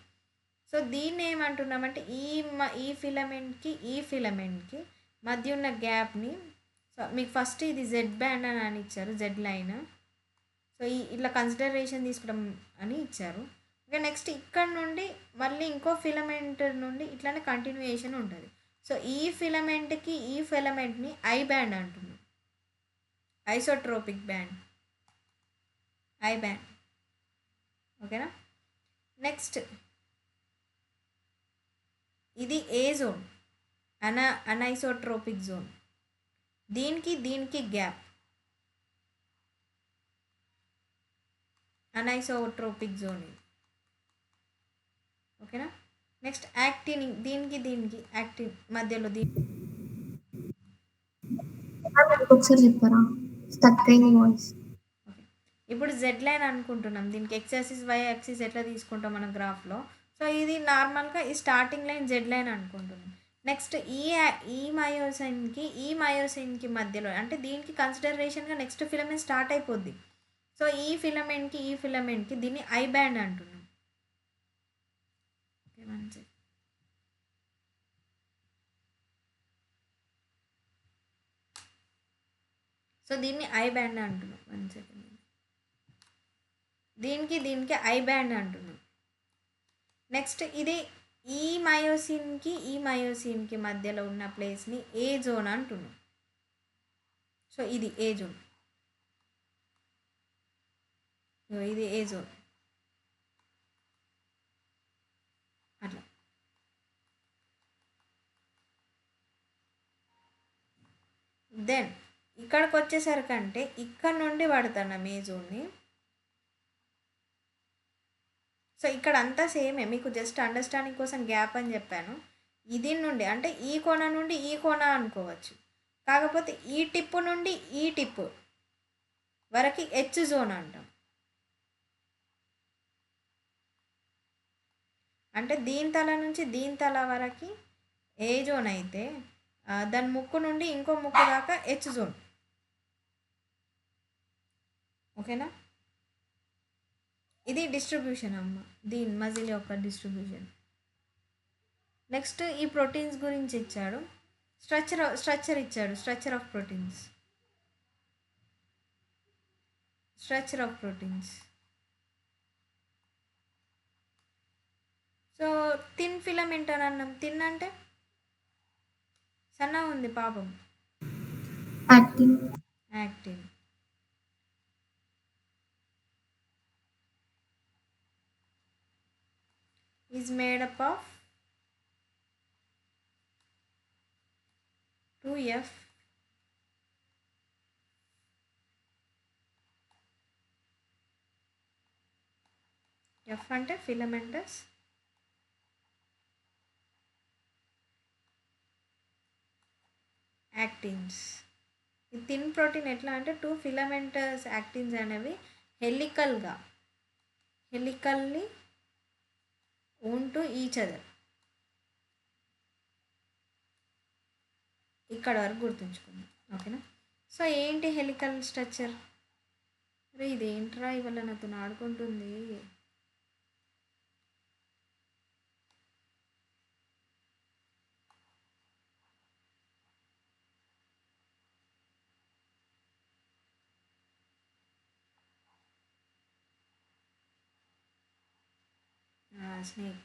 సో దీన్ని ఏమంటున్నామంటే ఈ ఫిలమెంట్కి ఈ ఫిలమెంట్కి మధ్య ఉన్న గ్యాప్ని, సో మీకు ఫస్ట్ ఇది జెడ్ బ్యాండ్ అని ఇచ్చారు, జెడ్ లైన్. సో ఇట్లా కన్సిడరేషన్ తీసుకోవడం అని ఇచ్చారు. ఇక నెక్స్ట్ ఇక్కడ నుండి మళ్ళీ ఇంకో ఫిలమెంట్ నుండి ఇట్లానే కంటిన్యూయేషన్ ఉంటుంది. సో ఈ ఫిలమెంట్కి ఈ ఫిలమెంట్ని ఐ బ్యాండ్ అంటున్నాం, ఐసోట్రోపిక్ బ్యాండ్, ఐ బ్యాండ్. ఓకేనా. నెక్స్ట్ ఇది ఏ జోన్, అనైసోట్రోపిక్ జోన్. దీనికి గ్యాప్ అనైసోట్రోపిక్ జోన్ ఇది. ఓకేనా. నెక్స్ట్ యాక్టిన్, దీనికి యాక్టిన్ మధ్యలో ఒకసారి చెప్పారా, స్టక్ అయింది వాయిస్. ఓకే, ఇప్పుడు జెడ్ లైన్ అనుకుంటున్నాం, దీనికి ఎక్స్ యాక్సిస్ వై యాక్సిస్ ఎట్లా తీసుకుంటాం మన గ్రాఫ్లో. సో ఇది నార్మల్గా ఈ స్టార్టింగ్ లైన్ జెడ్ లైన్ అనుకుంటున్నాం. నెక్స్ట్ ఈ మయోసిన్కి మధ్యలో అంటే దీనికి కన్సిడరేషన్గా నెక్స్ట్ ఫిలమెంట్ స్టార్ట్ అయిపోద్ది. సో ఈ ఫిలమెంట్కి దీన్ని ఐ బ్యాండ్ అంటున్నాం. ఓకే, మంచి. సో దీన్ని ఐ బ్యాండ్ అంటున్నాం. 1 సెకండ్. దీనికి ఐ బ్యాండ్ అంటున్నాం. నెక్స్ట్ ఇది ఈ మయోసిన్కి మధ్యలో ఉన్న ప్లేస్ని ఏ జోన్ అంటున్నాం. సో ఇది ఏ జోన్, ఇది ఏ జోన్ అట్లా. దెన్ ఇక్కడికి వచ్చేసరికంటే ఇక్కడ నుండి పడుతున్నాం ఏ జోన్ని. సో ఇక్కడ అంతా సేమే, మీకు జస్ట్ అండర్స్టాండింగ్ కోసం గ్యాప్ అని చెప్పాను. ఇది నుండి అంటే ఈ కోణ నుండి ఈ కోణ అనుకోవచ్చు, కాకపోతే ఈ టిప్పు నుండి ఈ టిప్పు వరకు హెచ్ జోన్ అంటాం. అంటే దీని తల నుంచి దీని తల వరకు ఏ జోన్ అయితే దాని ముక్కు నుండి ఇంకో ముక్కు దాకా హెచ్ జోన్. ఓకేనా, ఇది డిస్ట్రిబ్యూషన్ అమ్మ, దీని మజిల్ యొక్క డిస్ట్రిబ్యూషన్. నెక్స్ట్ ఈ ప్రోటీన్స్ గురించి ఇచ్చాడు, స్ట్రక్చర్ ఇచ్చాడు, structure of proteins. So thin filament అని అన్నాం. థిన్ అంటే సన్నగా ఉంది పాపం, actin. is made up of 2F F అంటే ఫిలమెంటస్, యాక్టిన్స్. ఈ థిన్ ప్రోటీన్ ఎట్లా అంటే 2 ఫిలమెంటస్ యాక్టిన్స్ అనేవి హెలికల్లీ ఉంటూ ఈచ్ అదర్. ఇక్కడ వరకు గుర్తుంచుకుందాం. ఓకేనా, సో ఏంటి హెలికల్ స్ట్రక్చర్? అరే ఇదేంట్రా ఇవాళ నాతో ఆడుకుంటుంది. స్నేక్.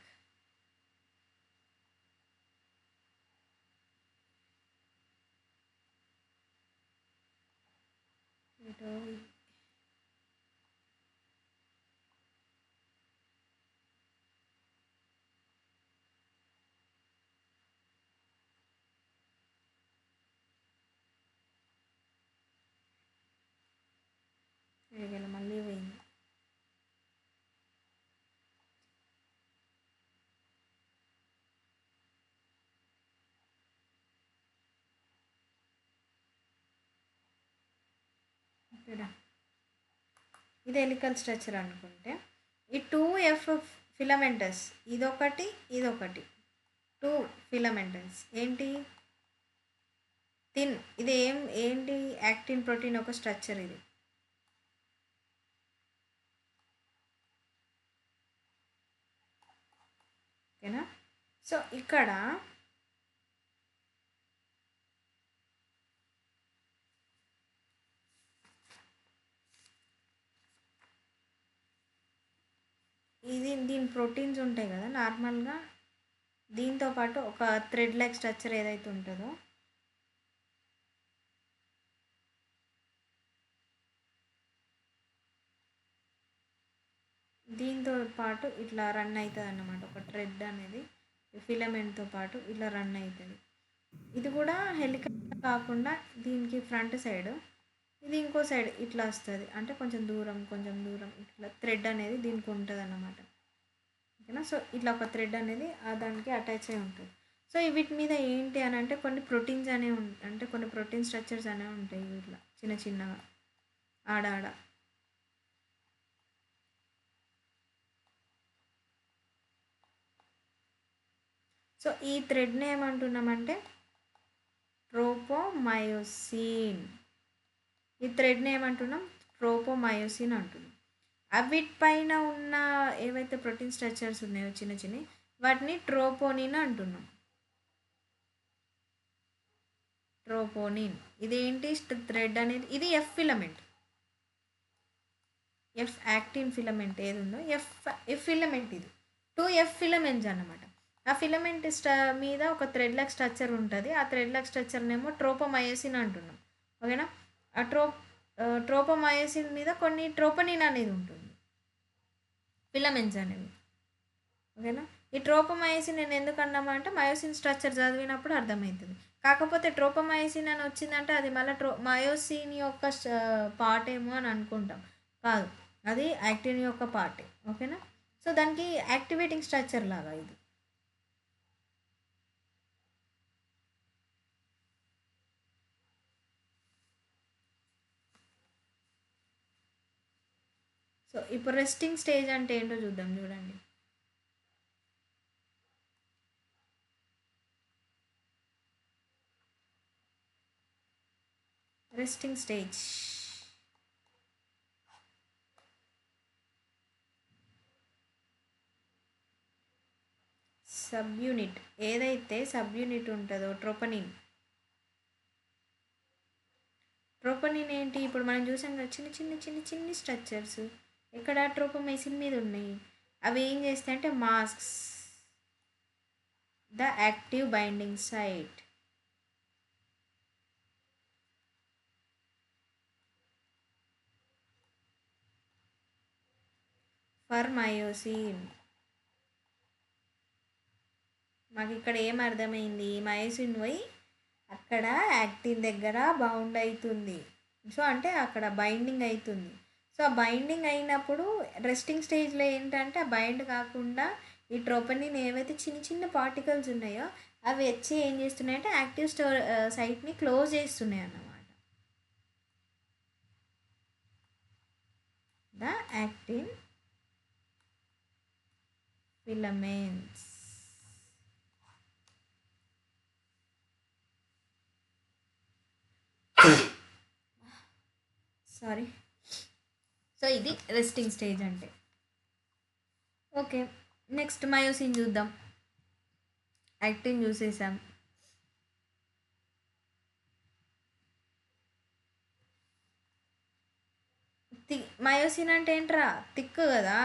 మళ్ళీ పోయింది. ఇది హెలికల్ స్ట్రక్చర్ అనుకుంటే ఈ 2F ఫిలమెంటస్ ఇదొకటి 2 ఫిలమెంటస్ ఏంటి థిన్. ఇది ఏంటి యాక్టిన్ ప్రోటీన్ ఒక స్ట్రక్చర్ ఇది. ఓకేనా, సో ఇక్కడ దీని ప్రోటీన్స్ ఉంటాయి కదా నార్మల్గా, దీంతో పాటు ఒక థ్రెడ్ లైక్ స్ట్రక్చర్ ఏదైతే ఉంటుందో దీంతో పాటు ఇట్లా రన్ అవుతుంది అన్నమాట. ఒక థ్రెడ్ అనేది ఫిలమెంట్తో పాటు ఇట్లా రన్ అవుతుంది. ఇది కూడా హెలికల్ కాకుండా దీనికి ఫ్రంట్ సైడ్, ఇది ఇంకో సైడ్ ఇట్లా వస్తుంది. అంటే కొంచెం దూరం ఇట్లా థ్రెడ్ అనేది దీనికి ఉంటుంది అన్నమాట. ఓకేనా, సో ఇట్లా ఒక థ్రెడ్ అనేది దానికి అటాచ్ అయి ఉంటుంది. సో వీటి మీద ఏంటి అని అంటే కొన్ని ప్రోటీన్స్ అనేవి అంటే కొన్ని ప్రోటీన్ స్ట్రక్చర్స్ అనేవి ఉంటాయి ఇట్లా చిన్నగా ఆడ. సో ఈ థ్రెడ్ని ఏమంటున్నామంటే ట్రోపోమయోసిన్. ఈ థ్రెడ్ని ఏమంటున్నాం ట్రోపోమయోసిన్ అంటున్నాం. వీటిపైన ఉన్న ఏవైతే ప్రోటీన్ స్ట్రక్చర్స్ ఉన్నాయో చిన్న వాటిని ట్రోపోనిన్ అంటున్నాం. ట్రోపోనిన్ ఇదేంటి థ్రెడ్ అనేది, ఇది F filament, F actin filament ఏది ఉందో ఎఫ్ ఫిలమెంట్, ఇది 2F ఫిలమెంట్స్ అన్నమాట. ఆ ఫిలమెంట్ మీద ఒక థ్రెడ్ లాక్ స్ట్రక్చర్ ఉంటుంది. ఆ థ్రెడ్ లాక్ స్ట్రక్చర్నేమో ట్రోపోమయోసిన్ అంటున్నాం. ఓకేనా? ఆ ట్రోపోమయోసిన్ మీద కొన్ని ట్రోపనిన్ అనేది ఉంటుంది, ఫిలమెంట్స్ అనేవి. ఓకేనా? ఈ ట్రోపోమయోసిన్ నేను ఎందుకు అన్నామంటే మయోసిన్ స్ట్రక్చర్ చదివినప్పుడు అర్థమవుతుంది. కాకపోతే ట్రోపోమయోసిన్ అని వచ్చిందంటే అది మళ్ళీ మయోసిన్ యొక్క పార్ట్ ఏమో అని అనుకుంటాం. కాదు, అది యాక్టిన్ యొక్క పార్టే. ఓకేనా? సో దానికి యాక్టివేటింగ్ స్ట్రక్చర్ లాగా ఇది. సో ఇప్పుడు రెస్టింగ్ స్టేజ్ అంటే ఏంటో చూద్దాం. చూడండి, రెస్టింగ్ స్టేజ్. సబ్ యూనిట్ ఏదైతే సబ్ యూనిట్ ఉంటుందో ట్రోపనిన్ ఏంటి, ఇప్పుడు మనం చూసాం కదా చిన్న చిన్న చిన్న చిన్ని స్ట్రక్చర్స్ ఇక్కడ ట్రోపోమైసిన్ మీద ఉన్నాయి. అవి ఏం చేస్తాయంటే masks the active binding site for myosin. మాకు ఇక్కడ ఏం అర్థమైంది, మయోసిన్ పోయి అక్కడ యాక్టిన్ దగ్గర బౌండ్ అవుతుంది. సో అంటే అక్కడ బైండింగ్ అవుతుంది. సో ఆ బైండింగ్ అయినప్పుడు రెస్టింగ్ స్టేజ్లో ఏంటంటే ఆ బైండ్ కాకుండా ఈ ట్రోపనిన్ ఏవైతే చిన్న చిన్న పార్టికల్స్ ఉన్నాయో అవి వచ్చి ఏం చేస్తున్నాయంటే యాక్టివ్ సైట్ని క్లోజ్ చేస్తున్నాయి అన్నమాట. The actin filaments. Sorry. So ఇది రెస్టింగ్ స్టేజ్ అంటే. ఓకే, నెక్స్ట్ మయోసిన్ చూద్దాం. యాక్టిన్ చూసేసాం. మయోసిన్ అంటే ఏంట్రా, థిక్ కదా.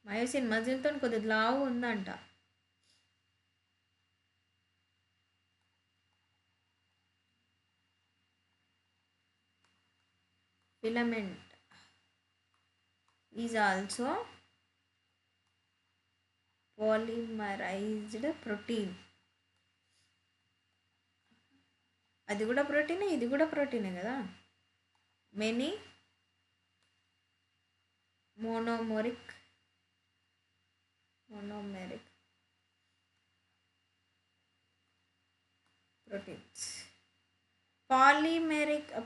మయోసిన్ మజిల్తో కొద్దిగా లావు ఉందంట. Filament is also polymerised protein. అది కూడా ప్రోటీనే, ఇది కూడా ప్రోటీనే కదా. Many monomeric proteins.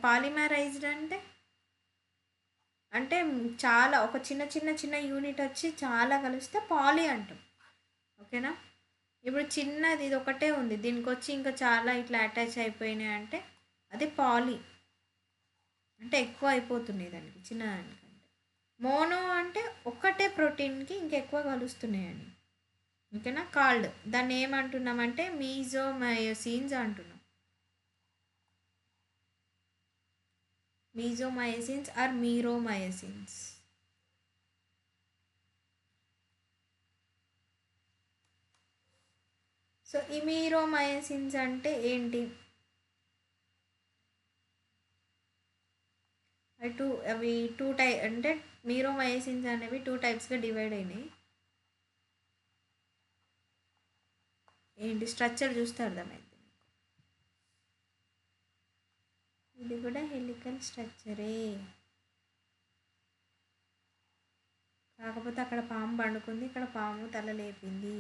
పాలిమరైజ్డ్ అంటే చాలా ఒక చిన్న చిన్న చిన్న యూనిట్ వచ్చి చాలా కలిస్తే పాలీ అంటాం. ఓకేనా? ఇప్పుడు చిన్నది ఇది ఒకటే ఉంది, దీనికి వచ్చి ఇంకా చాలా ఇట్లా అటాచ్ అయిపోయినాయి అంటే అది పాలీ, అంటే ఎక్కువ అయిపోతున్నాయి దానికి చిన్నదానికంటే. మోనో అంటే ఒక్కటే ప్రోటీన్కి ఇంకెక్కువ కలుస్తున్నాయని. ఓకేనా? కాల్డ్ దాన్ని ఏమంటున్నామంటే మీజోమయోసిన్స్ అంటున్నాం. మీజోమయోసిన్స్ ఆర్ మీరోమయోసిన్స్. సో ఈ మీరోమయోసిన్స్ అంటే ఏంటి, అవి టూ అంటే మీరోమయోసిన్స్ అనేవి 2 టైప్స్గా డివైడ్ అయినాయి. ఏంటి స్ట్రక్చర్ చూస్తే అర్థమైంది. ఇది కూడా హెలికల్ స్ట్రక్చరే, కాకపోతే అక్కడ పాము పండుకుంది, ఇక్కడ పాము తల లేపింది.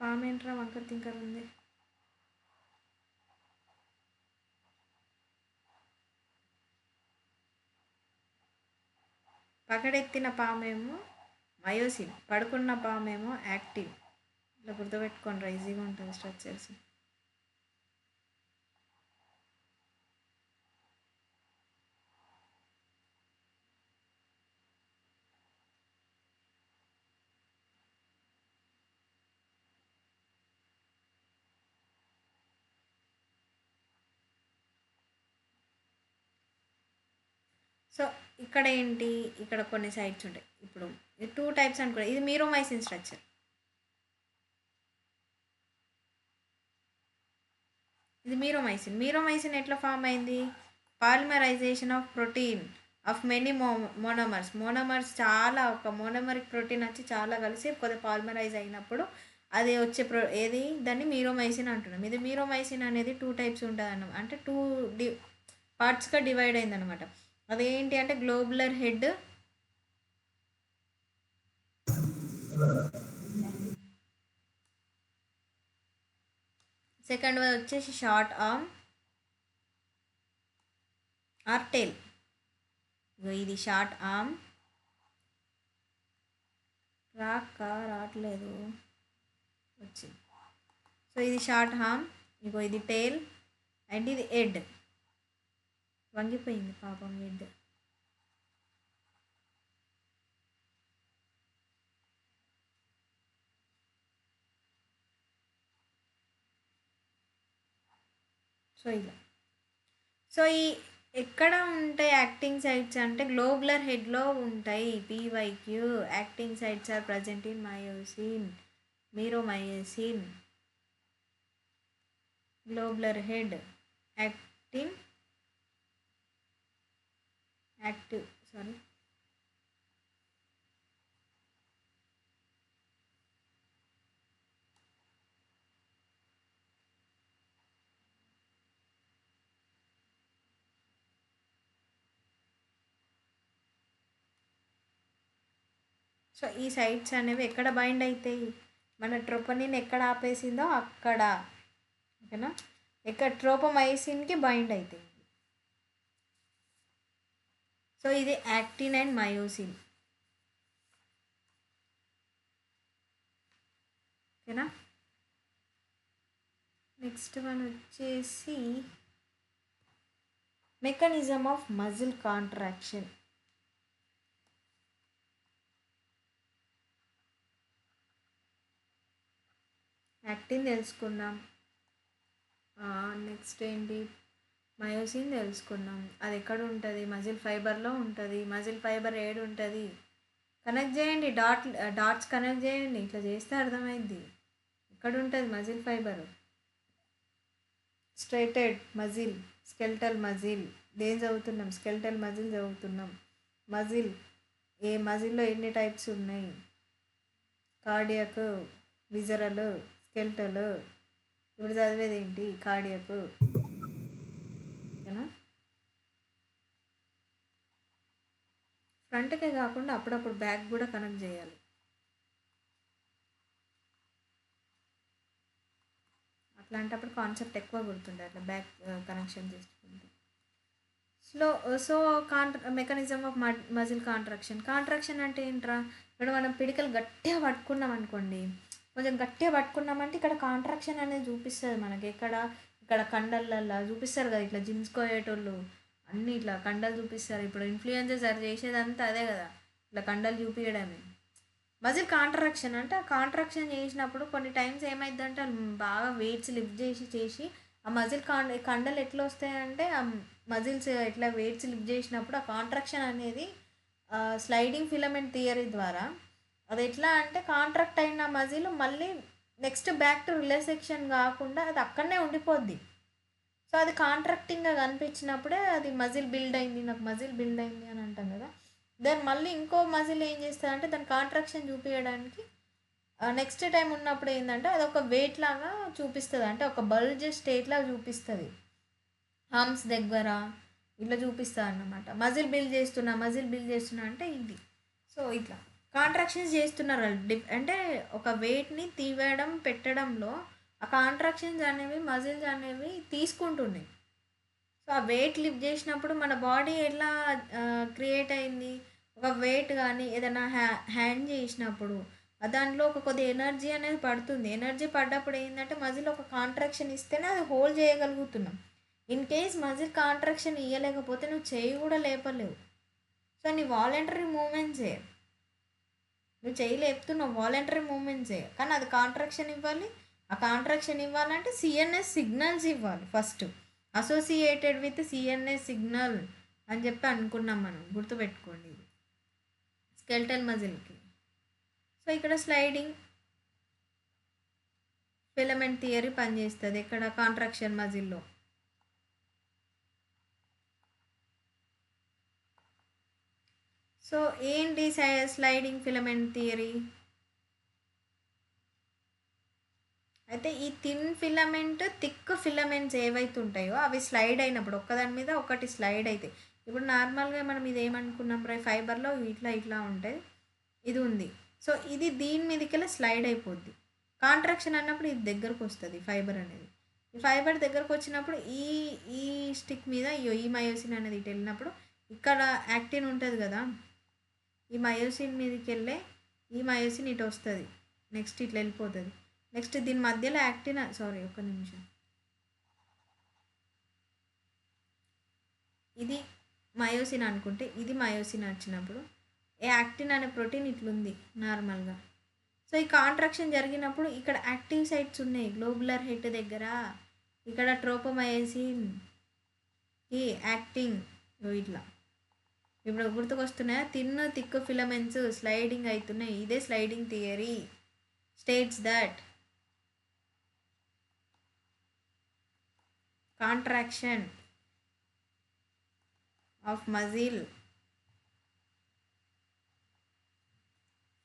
పాము ఏంట్రా వంకర తింకర ఉంది. పగడెత్తిన పామేమో మయోసిన్, పడుకున్న పామేమో యాక్టిన్. ఇలా గుర్తుపెట్టుకోండి, ఈజీగా ఉంటుంది స్ట్రక్చర్స్. సో ఇక్కడ ఏంటి, ఇక్కడ కొన్ని సైట్స్ ఉంటాయి. ఇప్పుడు 2 టైప్స్ అనుకో, ఇది మీరోమైసిన్ స్ట్రక్చర్. ఇది మీరోమైసిన్ ఎట్లా ఫామ్ అయింది? Polymerisation of protein of many monomers చాలా, ఒక మోనోమరిక్ ప్రోటీన్ వచ్చి చాలా కలిసి కొద్దిగా పాలిమరైజ్ అయినప్పుడు అది వచ్చే ఏది దాన్ని మీరోమైసిన్ అంటున్నాం. ఇది మీరోమైసిన్ అనేది 2 టైప్స్ ఉంటుంది అన్నమాట, అంటే 2 పార్ట్స్గా డివైడ్ అయిందనమాట. అదేంటి అంటే గ్లోబులర్ హెడ్, సెకండ్ వచ్చేసి షార్ట్ ఆర్మ్ ఆర్ టెయిల్. ఇది షార్ట్ ఆర్మ్, రావట్లేదు వచ్చింది. సో ఇది షార్ట్ ఆర్మ్, ఇది టెయిల్, అండ్ ఇది హెడ్. వంగిపోయింది పాపం హెడ్. సో ఇలా, సో ఈ ఎక్కడ ఉంటాయి యాక్టింగ్ సైట్స్ అంటే గ్లోబులర్ హెడ్లో ఉంటాయి. PYQ acting sites are present in meromyosin. Globular head active sorry so ఈ సైట్స్ అనేవి ఎక్కడ బైండ్ అవుతాయి, మన ట్రోపనిన్ ఎక్కడ ఆపేసిందో అక్కడ, ఓకేనా, ఎక్కడ ట్రోపోమైసిన్కి బైండ్ అవుతాయి. సో ఇది యాక్టిన్ అండ్ మయోసిన్, ఓకేనా. నెక్స్ట్ వన్ వచ్చేసి mechanism of muscle contraction. Actin తెలుసుకున్నాం, నెక్స్ట్ ఏంటి మయోసిన్ తెలుసుకున్నాం. అది ఎక్కడ ఉంటుంది, మజిల్ ఫైబర్లో ఉంటుంది. మజిల్ ఫైబర్ ఏడు ఉంటుంది, కనెక్ట్ చేయండి, డాట్స్ కనెక్ట్ చేయండి, ఇట్లా చేస్తే అర్థమైంది. ఎక్కడ ఉంటుంది muscle fibre? Striated muscle, skeletal muscle. దేని చదువుతున్నాం? స్కెల్టల్ మజిల్ చదువుతున్నాం. మజిల్, ఏ మజిల్లో ఎన్ని టైప్స్ ఉన్నాయి? Cardiac, visceral, skeletal. ఇప్పుడు చదివేది ఏంటి? కార్డియక్, ఓకేనా. ఫ్రంట్కే కాకుండా అప్పుడప్పుడు బ్యాక్ కూడా కనెక్ట్ చేయాలి. అట్లాంటప్పుడు కాన్సెప్ట్ ఎక్కువ గుర్తుండే, అట్లా బ్యాక్ కనెక్షన్ చేసుకుంటే. So mechanism of muscle contraction అంటే ఏంట్రా? ఇప్పుడు మనం పిడికలు గట్టిగా పట్టుకున్నాం అనుకోండి, కొంచెం గట్టిగా పట్టుకున్నామంటే ఇక్కడ కాంట్రాక్షన్ అనేది చూపిస్తుంది మనకి. ఇక్కడ కండలల్లో చూపిస్తారు కదా, ఇట్లా జిమ్స్కోయేటోళ్ళు అన్నీ ఇట్లా కండలు చూపిస్తారు. ఇప్పుడు ఇన్ఫ్లుయెన్సర్స్ అది చేసేదంతా అదే కదా, ఇట్లా కండలు చూపించడమే. మజిల్ కాంట్రాక్షన్ అంటే ఆ కాంట్రాక్షన్ చేసినప్పుడు కొన్ని టైమ్స్ ఏమైందంటే బాగా వెయిట్స్ లిఫ్ట్ చేసి ఆ మజిల్ కండలు ఎట్లా వస్తాయంటే ఆ మజిల్స్ ఎట్లా వెయిట్స్ లిఫ్ట్ చేసినప్పుడు ఆ కాంట్రాక్షన్ అనేది స్లైడింగ్ ఫిలమెంట్ థియరీ ద్వారా అది ఎట్లా అంటే కాంట్రాక్ట్ అయిన మజిల్ మళ్ళీ నెక్స్ట్ బ్యాక్ టు రిలాక్సేషన్ కాకుండా అది అక్కడనే ఉండిపోద్ది. సో అది కాంట్రాక్టింగ్గా కనిపించినప్పుడే అది మజిల్ బిల్డ్ అయింది, నాకు మజిల్ బిల్డ్ అయింది అని అంటాం కదా. దాన్ని మళ్ళీ ఇంకో మజిల్ ఏం చేస్తుందంటే దాని కాంట్రాక్షన్ చూపించడానికి నెక్స్ట్ టైం ఉన్నప్పుడు ఏంటంటే అది ఒక వెయిట్ లాగా చూపిస్తుంది, అంటే ఒక బల్జ్ స్టేట్ లాగా చూపిస్తుంది. ఆర్మ్స్ దగ్గర ఇట్లా చూపిస్తుంది అన్నమాట. మజిల్ బిల్డ్ చేస్తున్నా అంటే ఇది. సో ఇట్లా కాంట్రాక్షన్స్ చేస్తున్నారు అంటే ఒక వెయిట్ని తీయడం పెట్టడంలో ఆ కాంట్రాక్షన్స్ అనేవి మజిల్స్ అనేవి తీసుకుంటున్నాయి. సో ఆ వెయిట్ లిఫ్ట్ చేసినప్పుడు మన బాడీ ఎలా క్రియేట్ అయింది, ఒక వెయిట్ కానీ ఏదైనా హ్యాండ్ చేసినప్పుడు దాంట్లో ఒక కొద్ది ఎనర్జీ అనేది పడుతుంది. ఎనర్జీ పడ్డప్పుడు ఏంటంటే మజిల్ ఒక కాంట్రాక్షన్ ఇస్తేనే అది హోల్డ్ చేయగలుగుతున్నాం. ఇన్ కేస్ మజిల్ కాంట్రాక్షన్ ఇవ్వలేకపోతే నువ్వు చేయి కూడా లేపలేవు. సో నీ వాలంటరీ మూమెంట్సే, నువ్వు చేయి లేపుతున్నావు వాలంటరీ మూమెంట్సే, కానీ అది కాంట్రాక్షన్ ఇవ్వాలి. ఆ కాంట్రాక్షన్ ఇవ్వాలంటే సిఎన్ఎస్ సిగ్నల్స్ ఇవ్వాలి first, associated with CNS signal అని చెప్పి అనుకున్నాం మనం, గుర్తుపెట్టుకోండి ఇది స్కెల్టల్ మజిల్కి. సో ఇక్కడ స్లైడింగ్ ఫిలమెంట్ థియరీ పనిచేస్తుంది ఇక్కడ కాంట్రాక్షన్ మజిల్లో. సో ఏంటి స్లైడింగ్ ఫిలమెంట్ థియరీ? అయితే ఈ థిన్ ఫిలమెంట్ థిక్ ఫిలమెంట్స్ ఏవైతే ఉంటాయో అవి స్లైడ్ అయినప్పుడు ఒక్కదాని మీద ఒకటి స్లైడ్ అవుతాయి. ఇప్పుడు నార్మల్గా మనం ఇది ఏమనుకున్నాం ఫైబర్లో ఇట్లా ఉంటుంది, ఇది ఉంది. సో ఇది దీని మీదకెళ్ళి స్లైడ్ అయిపోద్ది. కాంట్రాక్షన్ అన్నప్పుడు ఇది దగ్గరకు వస్తుంది ఫైబర్ అనేది. ఈ ఫైబర్ దగ్గరకు వచ్చినప్పుడు ఈ ఈ స్టిక్ మీద ఈ మయోసిన్ అనేది ఇటు వెళ్ళినప్పుడు ఇక్కడ యాక్టిన్ ఉంటుంది కదా, ఈ మయోసిన్ మీదకి వెళ్ళే ఈ మయోసిన్ ఇటు వస్తుంది, నెక్స్ట్ ఇట్లా వెళ్ళిపోతుంది. నెక్స్ట్ దీని మధ్యలో యాక్టిన్, సారీ ఒక్క నిమిషం, ఇది మయోసిన్ అనుకుంటే ఇది మయోసిన్ వచ్చినప్పుడు యాక్టిన్ అనే ప్రోటీన్ ఇట్లుంది నార్మల్గా. సో ఈ కాంట్రాక్షన్ జరిగినప్పుడు ఇక్కడ యాక్టివ్ సైట్స్ ఉన్నాయి గ్లోబులర్ హెడ్ దగ్గర, ఇక్కడ ట్రోపోమయోసిన్ ఈ యాక్టింగ్ ఇట్లా. ఇప్పుడు గుర్తుకొస్తున్నాయా? థిక్ ఫిలమెంట్స్ స్లైడింగ్ అవుతున్నాయి. ఇదే sliding theory states that contraction of muscle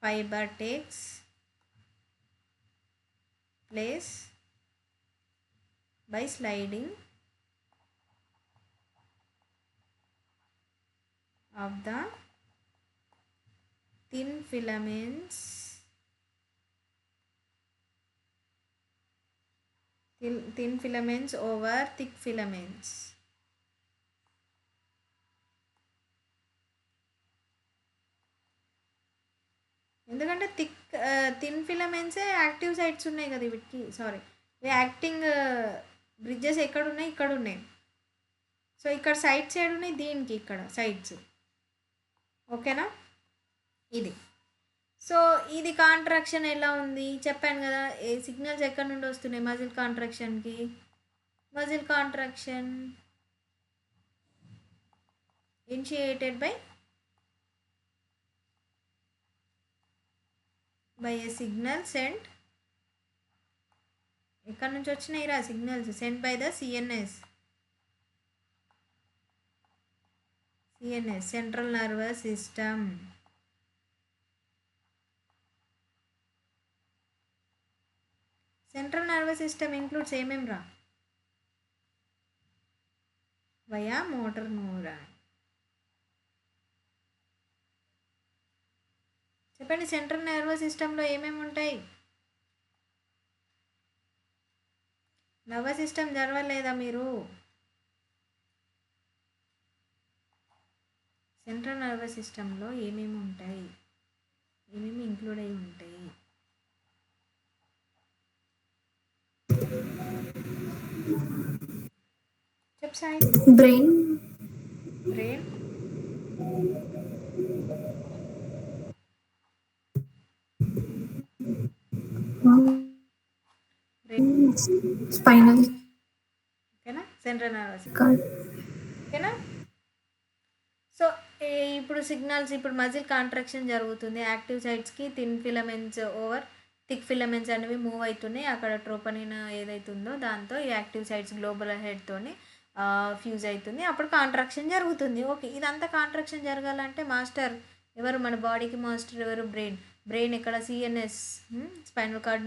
fiber takes place by sliding of the thin filaments over thick filaments. ఎందుకంటే థిన్ ఫిలమెంట్సే యాక్టివ్ సైట్స్ ఉన్నాయి కదా వీటికి, సారీ యాక్టింగ్ బ్రిడ్జెస్ ఎక్కడ ఉన్నాయి, ఇక్కడ ఉన్నాయి. సో ఇక్కడ సైడ్స్ ఏడు ఉన్నాయి, దీనికి ఇక్కడ సైడ్స్, ఓకేనా ఇది. సో ఇది కాంట్రాక్షన్ ఎలా ఉంది చెప్పాను కదా, ఏ సిగ్నల్స్ ఎక్కడి నుండి వస్తున్నాయి మజిల్ కాంట్రాక్షన్కి. Muscle contraction initiated by a signal sent, ఎక్కడి నుంచి వచ్చినాయి రా signals, sent by the CNS central nervous system. Central nervous system includes ఏమేం రా? Via motor neuron. చెప్పండి సెంట్రల్ నర్వస్ సిస్టంలో ఏమేమి ఉంటాయి? నర్వస్ సిస్టమ్ జరవలేదా మీరు? సెంట్రల్ నర్వస్ సిస్టంలో ఏమేమి ఉంటాయి, ఏమేమి ఇంక్లూడ్ అయి ఉంటాయి? చెప్ సాయి. బ్రెయిన్ స్పైనల్, ఓకేనా సెంట్రల్ నర్వస్, కార్డ్. ఓకేనా. సో ఇప్పుడు సిగ్నల్స్, ఇప్పుడు మజిల్ కాంట్రాక్షన్ జరుగుతుంది, యాక్టివ్ సైట్స్కి thin filaments over thick filaments అనేవి మూవ్ అవుతున్నాయి. అక్కడ ట్రోపనిన్ ఏదైతుందో దాంతో ఈ యాక్టివ్ సైట్స్ గ్లోబల్ హెడ్తోని ఫ్యూజ్ అవుతుంది, అప్పుడు కాంట్రాక్షన్ జరుగుతుంది. ఓకే, ఇదంతా కాంట్రాక్షన్ జరగాలంటే మాస్టర్ ఎవరు? మన బాడీకి మాస్టర్ ఎవరు? బ్రెయిన్ ఎక్కడ? సిఎన్ఎస్, స్పైనల్ కార్డ్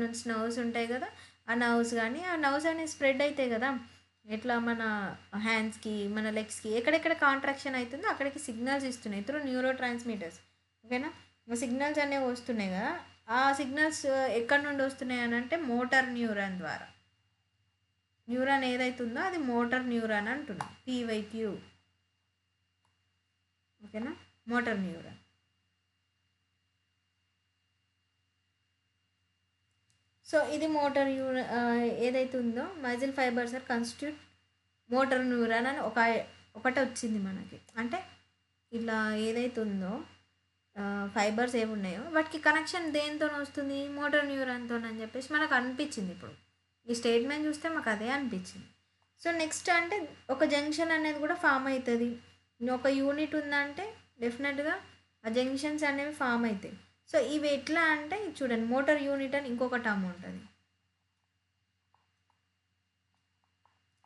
నుంచి నర్వ్స్ ఉంటాయి కదా, ఆ నర్వ్స్ కానీ ఆ నర్వ్స్ అనేవి స్ప్రెడ్ అవుతాయి కదా, ఎట్లా మన హ్యాండ్స్కి మన లెగ్స్కి ఎక్కడెక్కడ కాంట్రాక్షన్ అవుతుందో అక్కడికి సిగ్నల్స్ ఇస్తున్నాయి త్రూ న్యూరో ట్రాన్స్మిటర్స్, ఓకేనా. సిగ్నల్స్ అనేవి వస్తున్నాయి కదా, ఆ సిగ్నల్స్ ఎక్కడి నుండి వస్తున్నాయి అని అంటే మోటార్ న్యూరాన్ ద్వారా. న్యూరాన్ ఏదైతుందో అది మోటార్ న్యూరాన్ అంటున్నాం, PYQ, ఓకేనా, మోటార్ న్యూరాన్. సో ఇది మోటార్ ఏదైతే ఉందో muscle fibres or constitute motor neuron అని ఒకటి వచ్చింది మనకి. అంటే ఇలా ఏదైతే ఉందో ఫైబర్స్ ఏమి ఉన్నాయో వాటికి కనెక్షన్ దేనితో వస్తుంది? మోటార్ న్యూరాన్తో అని చెప్పేసి మనకు అనిపించింది. ఇప్పుడు ఈ స్టేట్మెంట్ చూస్తే మాకు అదే అనిపించింది. సో నెక్స్ట్ అంటే ఒక జంక్షన్ అనేది కూడా ఫామ్ అవుతుంది. ఒక యూనిట్ ఉందంటే డెఫినెట్గా ఆ జంక్షన్స్ అనేవి ఫామ్ అవుతాయి. సో ఇవి ఎట్లా అంటే చూడండి, మోటార్ యూనిట్ అని ఇంకొక టర్మ్ ఉంటుంది.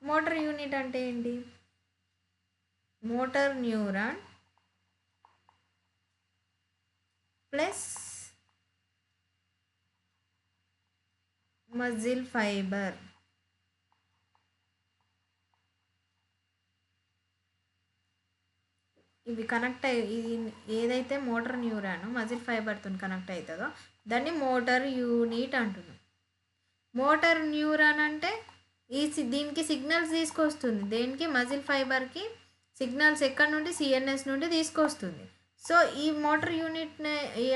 మోటార్ యూనిట్ అంటే ఏంటి? Motor neuron plus muscle fibre. ఇవి కనెక్ట్ అయ్యి ఇది ఏదైతే మోటార్ న్యూరాన్ మజిల్ ఫైబర్తో కనెక్ట్ అవుతుందో దాన్ని మోటార్ యూనిట్ అంటున్నాం. మోటార్ న్యూరాన్ అంటే దీనికి సిగ్నల్స్ తీసుకొస్తుంది. దేనికి? మజిల్ ఫైబర్కి సిగ్నల్స్ ఎక్కడి నుండి? సిఎన్ఎస్ నుండి తీసుకొస్తుంది. సో ఈ మోటార్ యూనిట్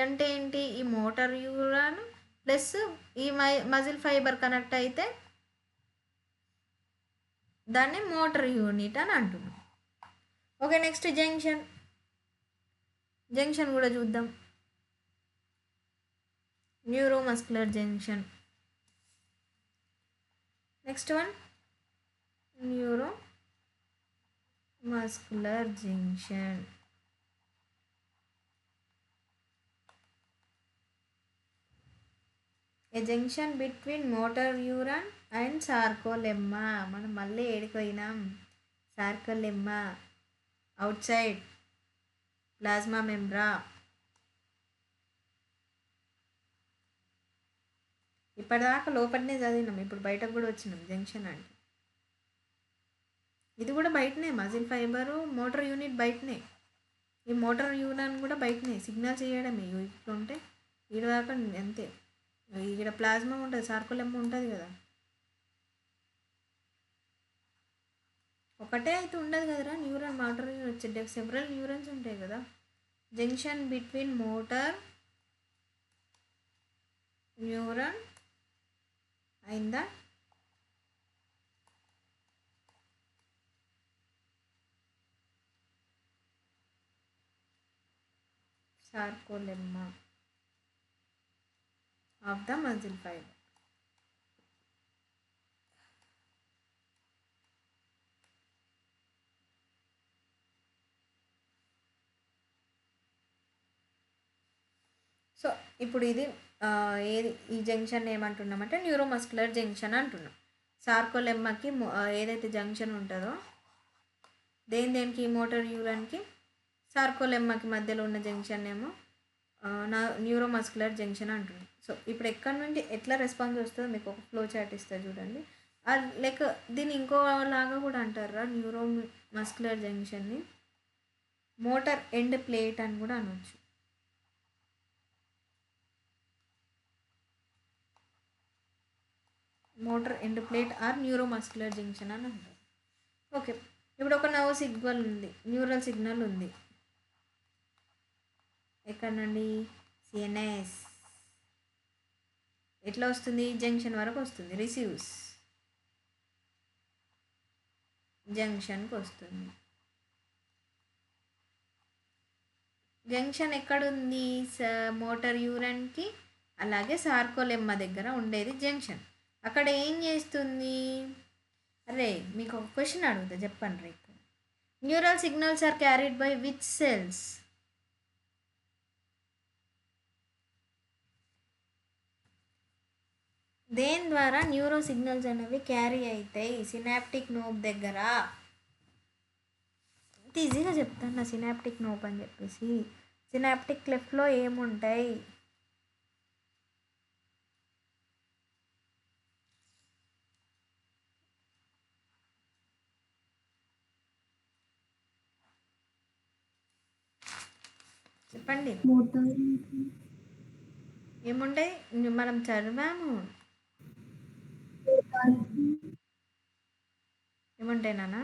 అంటే ఏంటి? ఈ మోటార్ న్యూరాన్ ప్లస్ ఈ మజిల్ ఫైబర్ కనెక్ట్ అయితే దాన్ని మోటార్ యూనిట్ అని అంటున్నాం. Okay, next junction. జంక్షన్ కూడా చూద్దాం. Neuromuscular junction. Next one neuromuscular junction. A junction between motor neuron and sarcolemma. మనం మళ్ళీ ఏడిపోయినాం. Sarcolemma outside plasma membrane. ఇప్పటిదాకా లోపలనే చదివినాం, ఇప్పుడు బయటకు కూడా వచ్చినాం. జంక్షన్ అంటే ఇది కూడా బయటనే. మజిల్ ఫైబరు మోటార్ యూనిట్ బయటనే. ఈ మోటార్ యూనిట్ కూడా బయటనే. సిగ్నల్స్ ఇవ్వడమే. ఇట్లా ఉంటే ఈడదాకా అంతే. ఇక్కడ ప్లాస్మా ఉంటుంది, సార్కోలెమ్మా ఉంటుంది కదా. ఒకటే అయితే ఉండదు కదరా. Neuron motor unit several neurons ఉంటాయి కదా. జంక్షన్ బిట్వీన్ మోటార్ న్యూరాన్ అయిందా? Sarcolemma of the muscle fibre. So ఇప్పుడు ఇది ఏది ఈ జంక్షన్ ఏమంటున్నామంటే న్యూరోమస్కులర్ జంక్షన్ అంటున్నాం. సార్కోలెమ్మాకి ఏదైతే జంక్షన్ ఉంటుందో దేనికి? మోటార్ న్యూరాన్కి సార్కోలెమ్మాకి మధ్యలో ఉన్న జంక్షన్ ఏమో న్యూరోమస్కులర్ జంక్షన్ అంటున్నాం. సో ఇప్పుడు ఎక్కడి నుండి ఎట్లా రెస్పాన్స్ వస్తుందో మీకు ఒక ఫ్లో చార్ట్ ఇస్తుంది చూడండి. లైక్ దీన్ని ఇంకోలాగా కూడా అంటారా న్యూరోమస్కులర్ జంక్షన్ని? మోటార్ ఎండ్ ప్లేట్ అని కూడా అనవచ్చు. Motor end plate or neuromuscular junction అని అంటారు. ఓకే, ఇప్పుడు ఒక నర్వ్ సిగ్నల్ ఉంది, న్యూరల్ సిగ్నల్ ఉంది. ఎక్కడ నుండి? సిఎన్ఎస్. ఎట్లా వస్తుంది? జంక్షన్ వరకు వస్తుంది. రిసీవ్స్ జంక్షన్కి వస్తుంది. జంక్షన్ ఎక్కడుంది? మోటార్ యూరాన్కి అలాగే సార్కోలెమ్మా దగ్గర ఉండేది జంక్షన్. అక్కడ ఏం చేస్తుంది? అరే మీకు ఒక క్వశ్చన్ అడుగుతా, చెప్పండి రే. Neural signals are carried by which cells? దేని ద్వారా న్యూరో సిగ్నల్స్ అనేవి క్యారీ అవుతాయి? సినాప్టిక్ నోబ్ దగ్గర. ఈజీగా చెప్తాను నా సినాప్టిక్ నోబ్ అని చెప్పేసి. సినాప్టిక్ క్లెఫ్ట్లో ఏముంటాయి? చెప్పండి. ఏముంటాయి? మనం చదివాము. ఏముంటాయి నాన్న?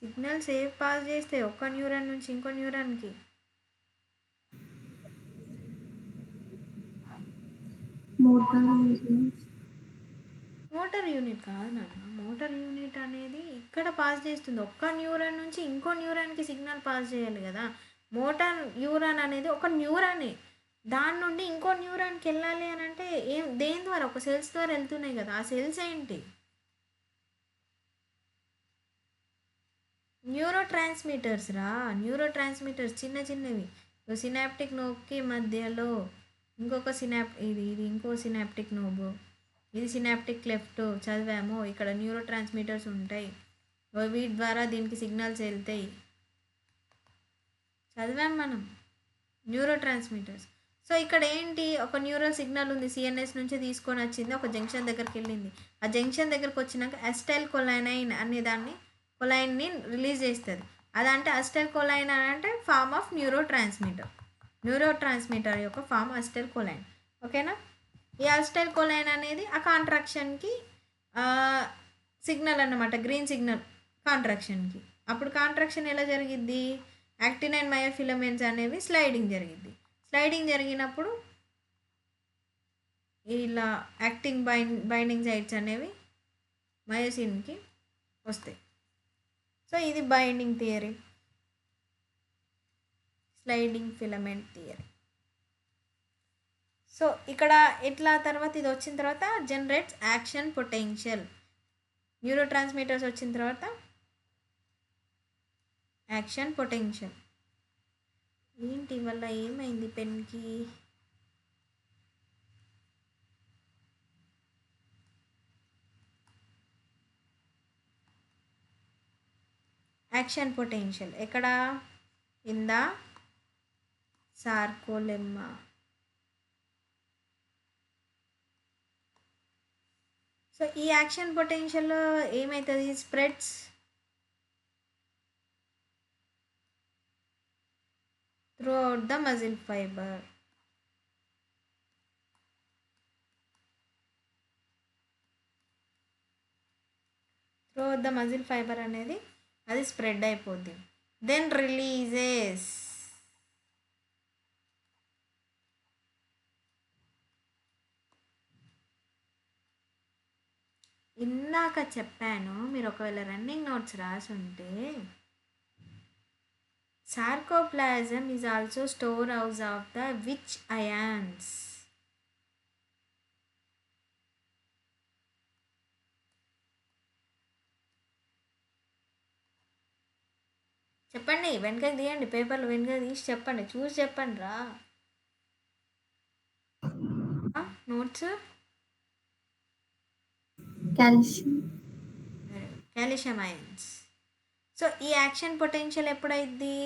సిగ్నల్స్ ఏ పాస్ చేస్తే ఒక్క న్యూరాన్ నుంచి ఇంకో న్యూరాన్కి? మోటార్ యూనిట్ కాదు నాన్న. మోటార్ యూనిట్ అనేది ఇక్కడ పాస్ చేస్తుంది. ఒక్క న్యూరాన్ నుంచి ఇంకో న్యూరాన్కి సిగ్నల్ పాస్ చేయాలి కదా. మోటార్ న్యూరాన్ అనేది ఒక న్యూరానే, దాని నుండి ఇంకో న్యూరాన్కి వెళ్ళాలి అని అంటే దేని ద్వారా? ఒక సెల్స్ ద్వారా వెళ్తున్నాయి కదా. ఆ సెల్స్ ఏంటి? న్యూరో ట్రాన్స్మిటర్స్ రా. న్యూరో ట్రాన్స్మిటర్స్ చిన్న చిన్నవి. సినాప్టిక్ నోబ్కి మధ్యలో ఇంకొక ఇది ఇంకో సినాప్టిక్ నోబు, ఇది సినాప్టిక్ క్లెఫ్ట్ చదివాము. ఇక్కడ న్యూరో ట్రాన్స్మిటర్స్ ఉంటాయి, వీటి ద్వారా దీనికి సిగ్నల్స్ వెళ్తాయి, చదివాం మనం న్యూరో ట్రాన్స్మిటర్స్. సో ఇక్కడ ఏంటి, ఒక న్యూరల్ సిగ్నల్ ఉంది, సిఎన్ఎస్ నుంచి తీసుకొని వచ్చింది, ఒక జంక్షన్ దగ్గరికి వెళ్ళింది. ఆ జంక్షన్ దగ్గరకు వచ్చినాక అసిటైల్ కొలైనైన్ అనే కొలైన్ని రిలీజ్ చేస్తుంది. అదంటే అసిటైల్ కొలైన్ అంటే ఫార్మ్ ఆఫ్ న్యూరో ట్రాన్స్మిటర్ యొక్క ఫామ్ అసిటైల్ కొలైన్. ఓకేనా. ఈ అసిటైల్ కొలైన్ అనేది ఆ కాంట్రాక్షన్కి సిగ్నల్ అన్నమాట, గ్రీన్ సిగ్నల్ కాంట్రాక్షన్కి. అప్పుడు కాంట్రాక్షన్ ఎలా జరిగిద్ది? యాక్టిన్ అండ్ మయోఫిలమెంట్స్ అనేవి స్లైడింగ్ జరిగిద్ది. స్లైడింగ్ జరిగినప్పుడు ఇలా యాక్టింగ్ బైండింగ్ సైట్స్ అనేవి మయోసిన్కి వస్తాయి. సో ఇది binding theory, sliding filament theory. So ఇక్కడ ఇట్లా తర్వాత ఇది వచ్చిన తర్వాత generates action potential. Neuro transmitters వచ్చిన తర్వాత యాక్షన్ పొటెన్షియల్. ఏంటి వల్ల ఏమైంది పెన్కి? యాక్షన్ పొటెన్షియల్ ఎక్కడ? In the sarcolemma. సో ఈ యాక్షన్ పొటెన్షియల్లో ఏమవుతుంది? Spreads throughout the muscle fiber. throughout the muscle fiber అనేది అది స్ప్రెడ్ అయిపోద్ది. Then releases. ఇందాక చెప్పాను, మీరు ఒకవేళ రన్నింగ్ నోట్స్ రాసి ఉంటే, sarcoplasm is also storehouse of the which ions? చెప్పండి, వెనక తీయండి, పేపర్లు వెనక తీసి చెప్పండి, చూసి చెప్పండి రా. Notes calcium ions. సో ఈ యాక్షన్ పొటెన్షియల్ ఎప్పుడైద్ది?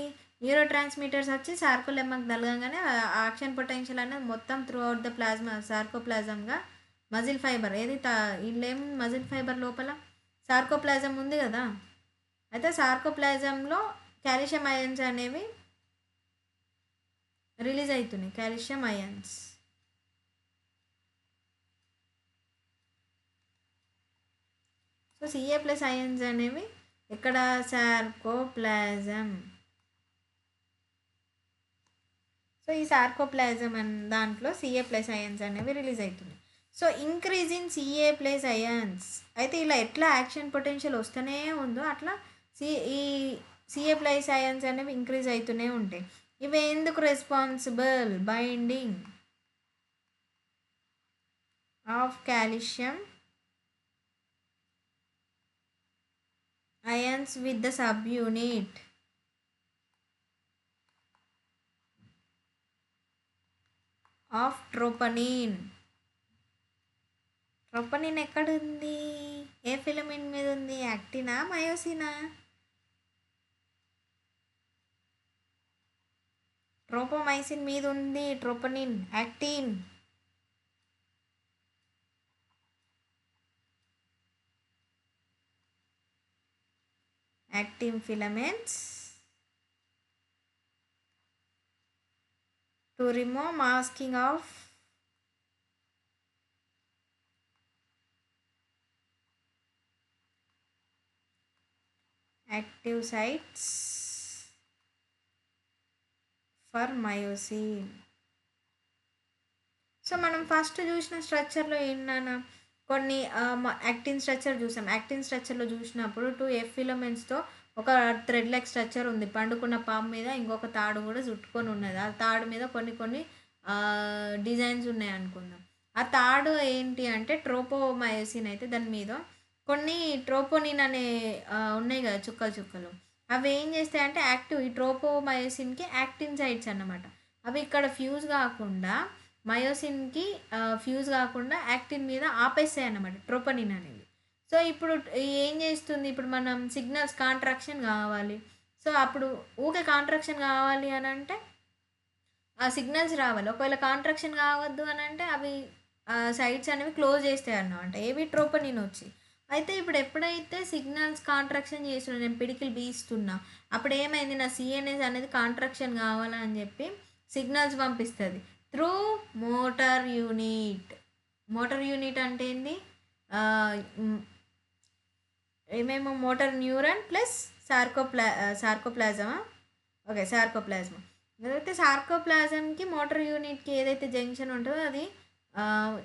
న్యూరో ట్రాన్స్మిటర్స్ వచ్చి సార్కోలెమ్మాకి తలగంగానే ఆ యాక్షన్ పొటెన్షియల్ అనేది మొత్తం త్రూ అవుట్ ద ప్లాజ్మా సార్కోప్లాజంగా మజిల్ ఫైబర్ ఏది ఇల్లేం మజిల్ ఫైబర్ లోపల సార్కోప్లాజం ఉంది కదా. అయితే సార్కోప్లాజంలో కాల్షియం అయన్స్ అనేవి రిలీజ్ అవుతున్నాయి. Calcium ions. So Ca+ ions అనేవి ఇక్కడ సార్కోప్లాజం. సో ఈ సార్కోప్లాజం అనే దాంట్లో Ca+ అయన్స్ అనేవి రిలీజ్ అవుతున్నాయి. So increase in Ca+ ions. అయితే ఇలా ఎట్లా యాక్షన్ పొటెన్షియల్ వస్తూనే ఉందో అట్లా ఈ Ca+ అయన్స్ అనేవి ఇంక్రీజ్ అవుతూనే ఉంటాయి. ఇవి ఎందుకు responsible? Binding of calcium ions with the subunit of troponin. Troponin ఎక్కడ ఉంది? ఏ ఫిలమెంట్ మీద ఉంది? యాక్టినా మయోసినా? ట్రోపోమైసిన్ మీద ఉంది troponin. Actin actin filaments to remove masking of active sites for myosin. So మనం ఫస్ట్ చూసిన స్ట్రక్చర్లో ఏంటన్నా కొన్ని యాక్టిన్ స్ట్రక్చర్ చూసాం. యాక్టిన్ స్ట్రక్చర్‌లో చూసినప్పుడు 2 ఎఫ్ ఫిలమెంట్స్‌తో ఒక థ్రెడ్ లైక్ స్ట్రక్చర్ ఉంది. పండుకున్న పాము మీద ఇంకొక తాడు కూడా చుట్టుకొని ఉన్నది. ఆ తాడు మీద కొన్ని కొన్ని డిజైన్స్ ఉన్నాయనుకుందాం. ఆ తాడు ఏంటి అంటే ట్రోపోమయోసిన్ అయితే దాని మీద కొన్ని ట్రోపోనిన్ అనే ఉన్నాయి కదా చుక్కలు చుక్కలు. అవి ఏం చేస్తాయంటే యాక్టివ్ ఈ ట్రోపోమయోసిన్‌కి యాక్టిన్ సైట్స్ అన్నమాట. అవి ఇక్కడ ఫ్యూజ్ కాకుండా మయోసిన్‌కి ఫ్యూజ్ కాకుండా యాక్టిన్ మీద ఆపేస్తాయన్నమాట ట్రోపోనిన్ అనేవి. సో, ఇప్పుడు ఏం చేస్తుంది, ఇప్పుడు మనం సిగ్నల్స్ కాంట్రాక్షన్ కావాలి. సో, అప్పుడు ఊకే కాంట్రాక్షన్ కావాలి అనంటే ఆ సిగ్నల్స్ రావాలి. ఒకవేళ కాంట్రాక్షన్ కావద్దు అనంటే అవి సైట్స్ అనేవి క్లోజ్ చేస్తాయన్నమాట. ఏవి ట్రోపోనిన్ వచ్చి. అయితే ఇప్పుడు ఎప్పుడైతే సిగ్నల్స్ కాంట్రాక్షన్ చేస్తున్నా నేను పిడికిలి బిగిస్తున్నా, అప్పుడు ఏమైంది నా సీఎన్ఎస్ అనేది కాంట్రాక్షన్ కావాలని చెప్పి సిగ్నల్స్ పంపిస్తది. Through motor unit. Motor unit అంటే ఏంది? హ్మ్. ఏమేమో మోటార్ న్యూరాన్ ప్లస్ సార్కోప్లాజమా? ఓకే. సార్కోప్లాజమా. ఏదైతే సార్కోప్లాజంకి మోటార్ యూనిట్‌కి ఏదైతే జంక్షన్ ఉంటదో అది ఆహ్,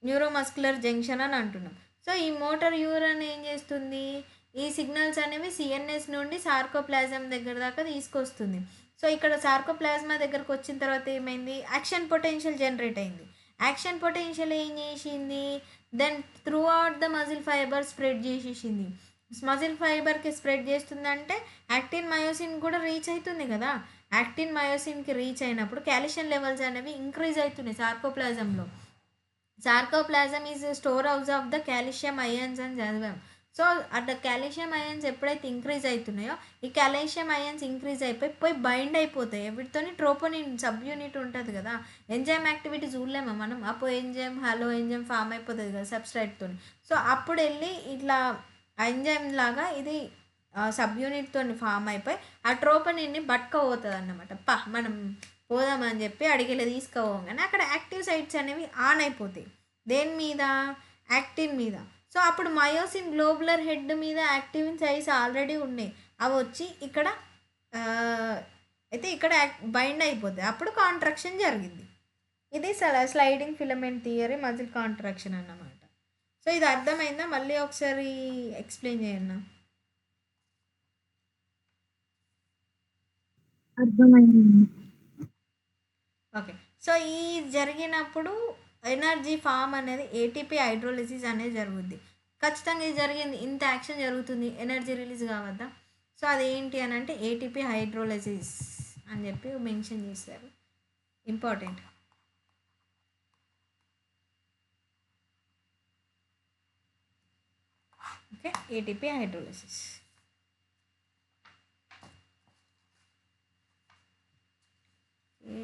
న్యూరోమస్కులర్ జంక్షన్ అని అంటున్నాం. సో, ఈ మోటార్ న్యూరాన్ ఏం చేస్తుంది? ఈ సిగ్నల్స్ అనేవి సీఎన్ఎస్ నుండి సార్కోప్లాజం దగ్గర దాకా తీసుకొస్తుంది. సో, ఇక్కడ సార్కోప్లాజ్మా దగ్గరకొచ్చిన తర్వాత ఏమైంది? యాక్షన్ పొటెన్షియల్ జనరేట్ అయింది. యాక్షన్ పొటెన్షియల్ ఏం చేసింది? Then throughout the muscle fibre spread చేసేసింది. మజిల్ ఫైబర్‌కి స్ప్రెడ్ చేస్తుందంటే యాక్టిన్ మయోసిన్ కూడా రీచ్ అయితుంది కదా! యాక్టిన్ మయోసిన్‌కి రీచ్ అయినప్పుడు కాల్షియం లెవెల్స్ అనేవి ఇంక్రీజ్ అయితున్నాయి సార్కోప్లాజంలో. Sarcoplasm is store house of the calcium ions అని చదివాం. సో, అట్లా కాల్షియం అయాన్స్ ఎప్పుడైతే ఇంక్రీజ్ అవుతున్నాయో, ఈ కాల్షియం అయాన్స్ ఇంక్రీజ్ అయిపోయి పోయి బైండ్ అయిపోతాయి. వీటితోని ట్రోపోనిన్ సబ్ యూనిట్ ఉంటుంది కదా! ఎంజైమ్ యాక్టివిటీ చూడలేమా మనం? అపో ఎంజైమ్, హలో ఎంజైమ్ ఫామ్ అయిపోతుంది కదా సబ్‌స్ట్రేట్‌తోని. సో, అప్పుడు ఎళ్లి ఇట్లా ఎంజైమ్ లాగా ఇది సబ్ యూనిట్‌తోని ఫామ్ అయిపోయి ఆ ట్రోపోనిన్‌ని పట్టుకపోతదన్నమాట. మనం పోదామని చెప్పి అడిగిల తీసుకుపోగానే అక్కడ యాక్టివ్ సైట్స్ అనేవి ఆన్ అయిపోతాయి. దేని మీద? యాక్టిన్ మీద. సో, అప్పుడు మయోసిన్ గ్లోబులర్ హెడ్ మీద యాక్టిన్ సైట్స్ ఆల్రెడీ ఉన్నాయి. అవి వచ్చి ఇక్కడ అయితే ఇక్కడ బైండ్ అయిపోతాయి. అప్పుడు కాంట్రాక్షన్ జరిగింది. ఇది sliding filament theory muscle contraction అన్నమాట. సో, ఇది అర్థమైందా? మళ్ళీ ఒకసారి ఎక్స్‌ప్లెయిన్ చేయన్నా? అర్థమైంది. ఓకే. సో, ఈ జరిగినప్పుడు ఎనర్జీ ఫార్మ్ అనేది ఏటీపీ హైడ్రోలిసిస్ అనేది జరుగుద్ది. ఖచ్చితంగా ఇది జరిగింది. ఇంత యాక్షన్ జరుగుతుంది. Energy release కావద్దా? సో, అదేంటి అనంటే ఏటీపీ హైడ్రోలిసిస్ అని చెప్పి మెన్షన్ చేశారు. Important. Okay. ATP hydrolysis. Okay.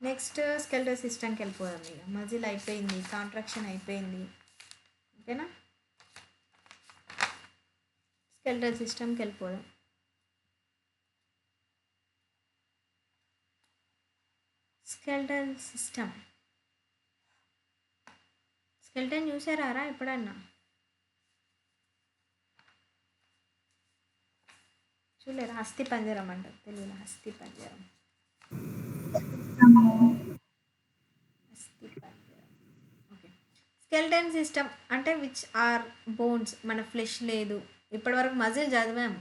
Next skeletal సిస్టమ్కి వెళ్ళిపోదాం ఇక. మజిల్ అయిపోయింది, కాంట్రాక్షన్ అయిపోయింది. ఓకేనా? స్కెల్టల్ సిస్టమ్కి వెళ్ళిపోదాం. Skeletal system. స్కెల్టన్ చూసారా ఎప్పుడన్నా? చూడలేరా? అస్థి పంజరం అంటారు తెలుగులో. అస్థి పంజరం. అస్థి పంజరం. ఓకే. స్కెల్టన్ సిస్టమ్ అంటే విచ్ ఆర్ బోన్స్. మన ఫ్లెష్ లేదు. ఇప్పటివరకు మజిల్ చదివాము.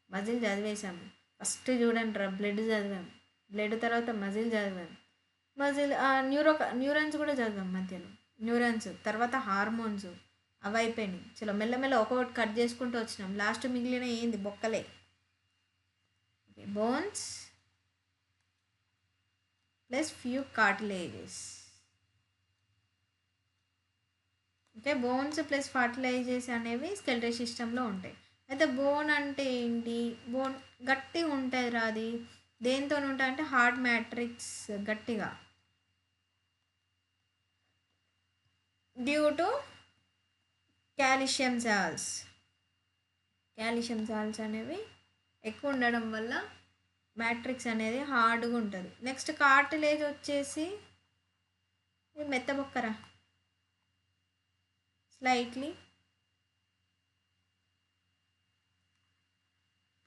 మజిల్ చదివేసాము. ఫస్ట్ చూడండి బ్లడ్ చదివాము. బ్లడ్ తర్వాత మజిల్ చదివాము. మజిల్ న్యూరాన్స్ కూడా చదివాం మధ్యలో. న్యూరాన్స్ తర్వాత హార్మోన్స్ అవి అయిపోయినాయి. చలో మెల్లమెల్ల ఒక్కొక్కటి కట్ చేసుకుంటూ వచ్చినాం. లాస్ట్ మిగిలిన ఏంది? బొక్కలే. Bones plus few cartilages. Okay. Bones plus fertilisers అనేవి స్కెల్టల్ సిస్టంలో ఉంటాయి. అయితే బోన్ అంటే ఏంటి? బోన్ గట్టిగా ఉంటుంది రా. అది దేంతో ఉంటాయి అంటే హార్డ్ మ్యాట్రిక్స్ గట్టిగా due to calcium salts. Calcium salts అనేవి ఎక్కువ ఉండడం వల్ల మ్యాట్రిక్స్ అనేది హార్డ్గా ఉంటుంది. నెక్స్ట్ కార్టిలేజ్ వచ్చేసి మెత్తబొక్కరా స్లైట్లీ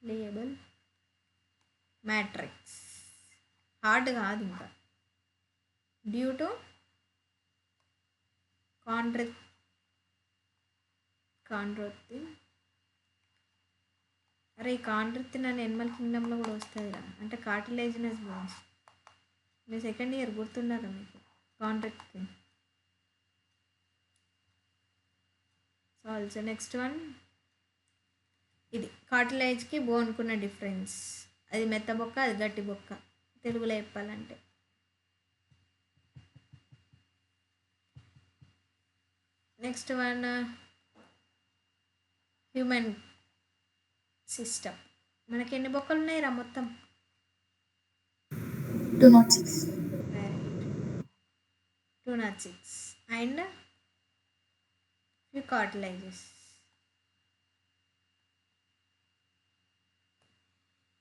ప్లేయబుల్ మ్యాట్రిక్స్ హార్డ్ కాదు ఇంకా డ్యూ టు కాండ్రోత్తి అరే ఈ కాండ్రోత్తిన్ అని ఎనిమల్ కింగ్డమ్లో కూడా వస్తుందిరా అంటే కార్టిలేజినస్ బోన్స్ మీరు సెకండ్ ఇయర్ గుర్తున్నారా మీకు కాండ్రోత్తిన్ సో ఆల్సో నెక్స్ట్ వన్ ఇది కార్టిలేజ్కి బోన్కున్న డిఫరెన్స్ అది మెత్త బొక్క అది గట్టి బొక్క తెలుగులో చెప్పాలంటే నెక్స్ట్ వన్ హ్యూమన్ సిస్టమ్ మనకి ఎన్ని బొక్కలు ఉన్నాయి రా మొత్తం 206 very good 206 and few cartilages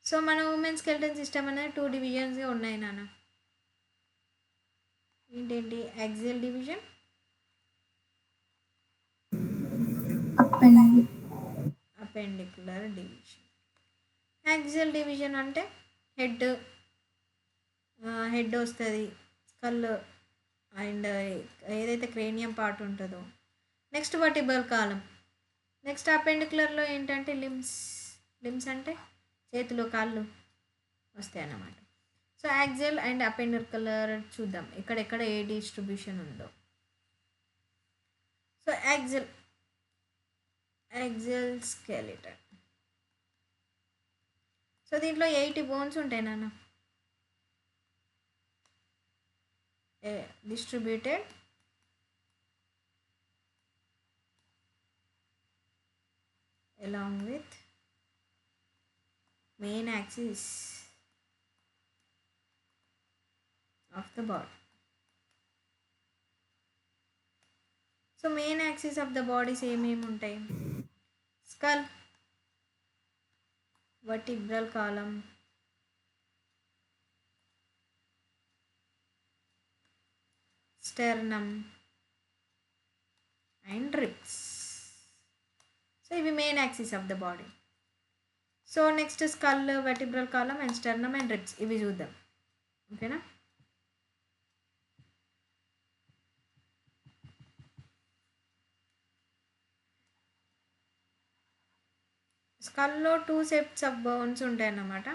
so మన ఉమెన్ స్కెల్టన్ సిస్టమ్ అనేది 2 డివిజన్స్గా ఉన్నాయి నాన్న ఏంటేంటి axial division appendicular division axial division అంటే హెడ్ వస్తుంది స్కల్ అండ్ ఏదైతే క్రేనియం పార్ట్ ఉంటుందో నెక్స్ట్ వర్టిబల్ కాలం నెక్స్ట్ అపెండిక్యులర్లో ఏంటంటే లిమ్స్ అంటే చేతులు కాళ్ళు వస్తాయి అన్నమాట సో యాక్సియల్ అండ్ అపెండిక్యులర్ చూద్దాం ఎక్కడెక్కడ ఏ డిస్ట్రిబ్యూషన్ ఉందో సో యాక్సియల్ స్కెలిటన్ సో దీంట్లో 80 బోన్స్ ఉంటాయి నాన్న distributed along with main axis of the body. So main axis of the body ఏమేమి ఉంటాయి skull vertebral column sternum and ribs. So ఇవి main axis of the body so next skull vertebral column and sternum and ribs ఇవి చూద్దాం ఓకేనా స్కల్లో 2 sets of bones ఉంటాయి అన్నమాట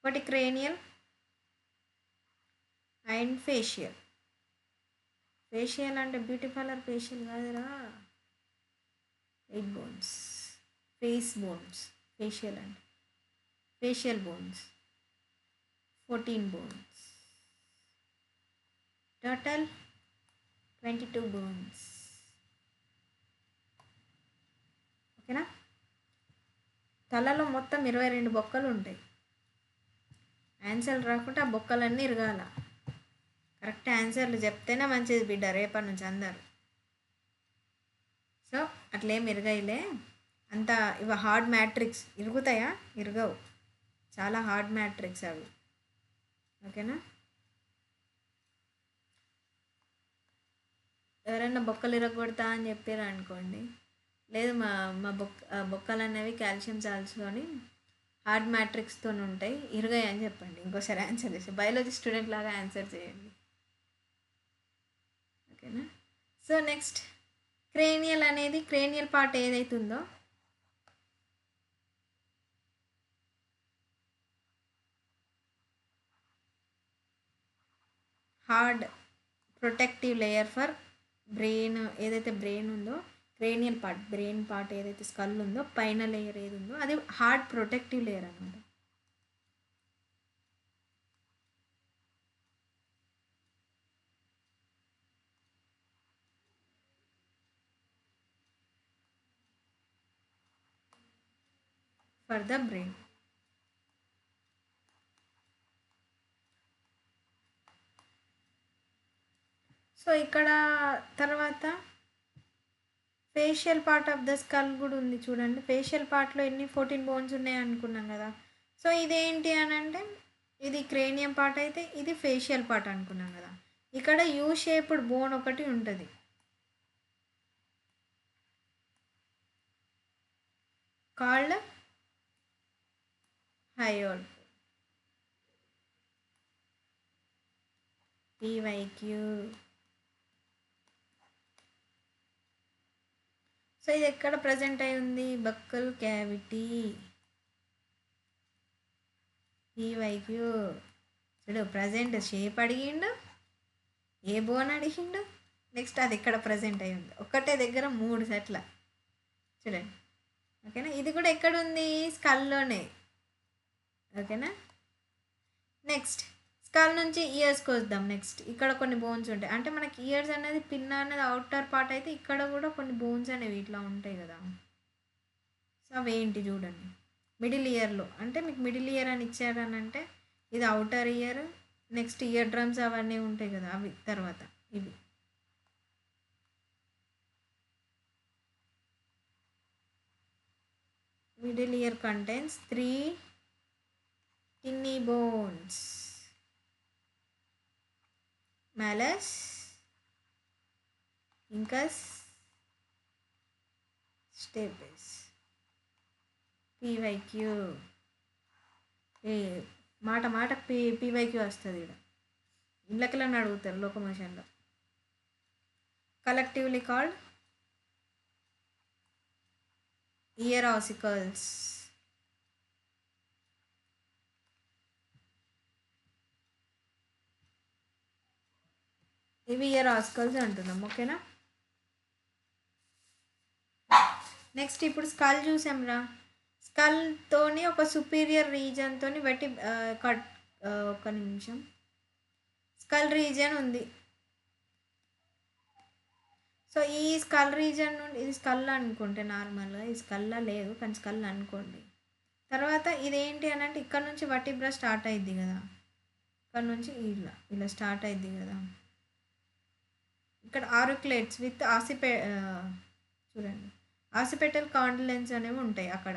ఒకటి cranial and facial అంటే బ్యూటీ పార్లర్ ఫేషియల్ కాదురా 8 bones facial and facial bones 14 bones total 22 bones ఓకేనా తలలో మొత్తం 22 బొక్కలు ఉంటాయి ఆన్సర్లు రాకుంటే ఆ బొక్కలన్నీ ఇరగాల కరెక్ట్ ఆన్సర్లు చెప్తేనే మంచిది బిడ్డ రేపటి నుంచి అందరు సో అట్లేం ఇరగైలే అంత ఇవి హార్డ్ మ్యాట్రిక్స్ ఇరుగుతాయా ఇరగవు చాలా హార్డ్ మ్యాట్రిక్స్ అవి ఓకేనా ఎవరైనా బొక్కలు ఇరగొడతా అని చెప్పారు అనుకోండి లేదు మా బొక్కలు అనేవి కాల్షియం సాల్ట్స్తోని హార్డ్ మ్యాట్రిక్స్తో ఉంటాయి ఇరగాయి అని చెప్పండి ఇంకోసారి ఆన్సర్ చేసి బయాలజీ స్టూడెంట్ లాగా ఆన్సర్ చేయండి ఓకేనా సో నెక్స్ట్ క్రేనియల్ అనేది క్రేనియల్ పార్ట్ ఏదైతే ఉందో hard protective layer for brain ఏదైతే బ్రెయిన్ ఉందో క్రేనియల్ పార్ట్ బ్రెయిన్ పార్ట్ ఏదైతే స్కల్ ఉందో పైన లేయర్ ఏది ఉందో అది హార్డ్ ప్రొటెక్టివ్ లేయర్ అన్నమాట ఫర్ ద బ్రెయిన్ సో ఇక్కడ తర్వాత facial part of the skull కూడా ఉంది చూడండి ఫేషియల్ పార్ట్లో ఎన్ని 14 బోన్స్ ఉన్నాయి అనుకున్నాం కదా సో ఇదేంటి అని అంటే ఇది క్రేనియం పార్ట్ అయితే ఇది ఫేషియల్ పార్ట్ అనుకున్నాం కదా ఇక్కడ యూ షేప్డ్ బోన్ ఒకటి ఉంటుంది called high out PYQ. So ఇది ఎక్కడ ప్రజెంట్ అయి ఉంది? Buccal cavity. పీవైక్యూ చూడు, ప్రజెంట్ షేప్ అడిగిండు, ఏ బోన్ అడిగిండు, నెక్స్ట్ అది ఎక్కడ ప్రజెంట్ అయి ఉంది. ఒక్కటే దగ్గర 3 సెట్ల చూడండి. ఓకేనా, ఇది కూడా ఎక్కడ ఉంది? స్కల్లోనే. ఓకేనా, నెక్స్ట్ స్కల్ నుంచి ఇయర్స్కి వద్దాం. నెక్స్ట్ ఇక్కడ కొన్ని బోన్స్ ఉంటాయి. అంటే మనకి ఇయర్స్ అనేది పిన్ అనేది అవుటర్ పార్ట్ అయితే ఇక్కడ కూడా కొన్ని బోన్స్ అనేవి ఇట్లా ఉంటాయి కదా. సో అవేంటి చూడండి. మిడిల్ ఇయర్లో అంటే మీకు మిడిల్ ఇయర్ అని ఇచ్చారని అంటే ఇది outer ear, next ear drums అవన్నీ ఉంటాయి కదా, అవి తర్వాత ఇవి. Middle ear contains 3 kidney bones: malleus, incus, stapes. PYQ ఏ మాట మాట పీవైక్యూ వస్తుంది. ఇక్కడ ఇళ్ళకిలని అడుగుతారు లోకమోషన్లో. Collectively called ear ossicles. ఇవి ఇయర్ ఆసికల్స్ అంటున్నాం. ఓకేనా, నెక్స్ట్ ఇప్పుడు స్కల్ చూసాంరా. స్కల్తోని ఒక సుపీరియర్ రీజన్తో బట్టి ఒక నిమిషం, స్కల్ రీజన్ ఉంది. సో ఈ స్కల్ రీజన్ నుండి, ఇది స్కల్ అనుకుంటే నార్మల్గా, ఇది స్కల్లా లేదు కానీ స్కల్ అనుకోండి. తర్వాత ఇదేంటి అని అంటే ఇక్కడ నుంచి వర్టిబ్రా స్టార్ట్ అయింది కదా, ఇక్కడ నుంచి ఇలా ఇలా స్టార్ట్ అయింది కదా. ఇక్కడ ఆరుక్లేట్స్ విత్ చూడండి, ఆసిపెటల్ కాండిలెన్స్ అనేవి ఉంటాయి అక్కడ.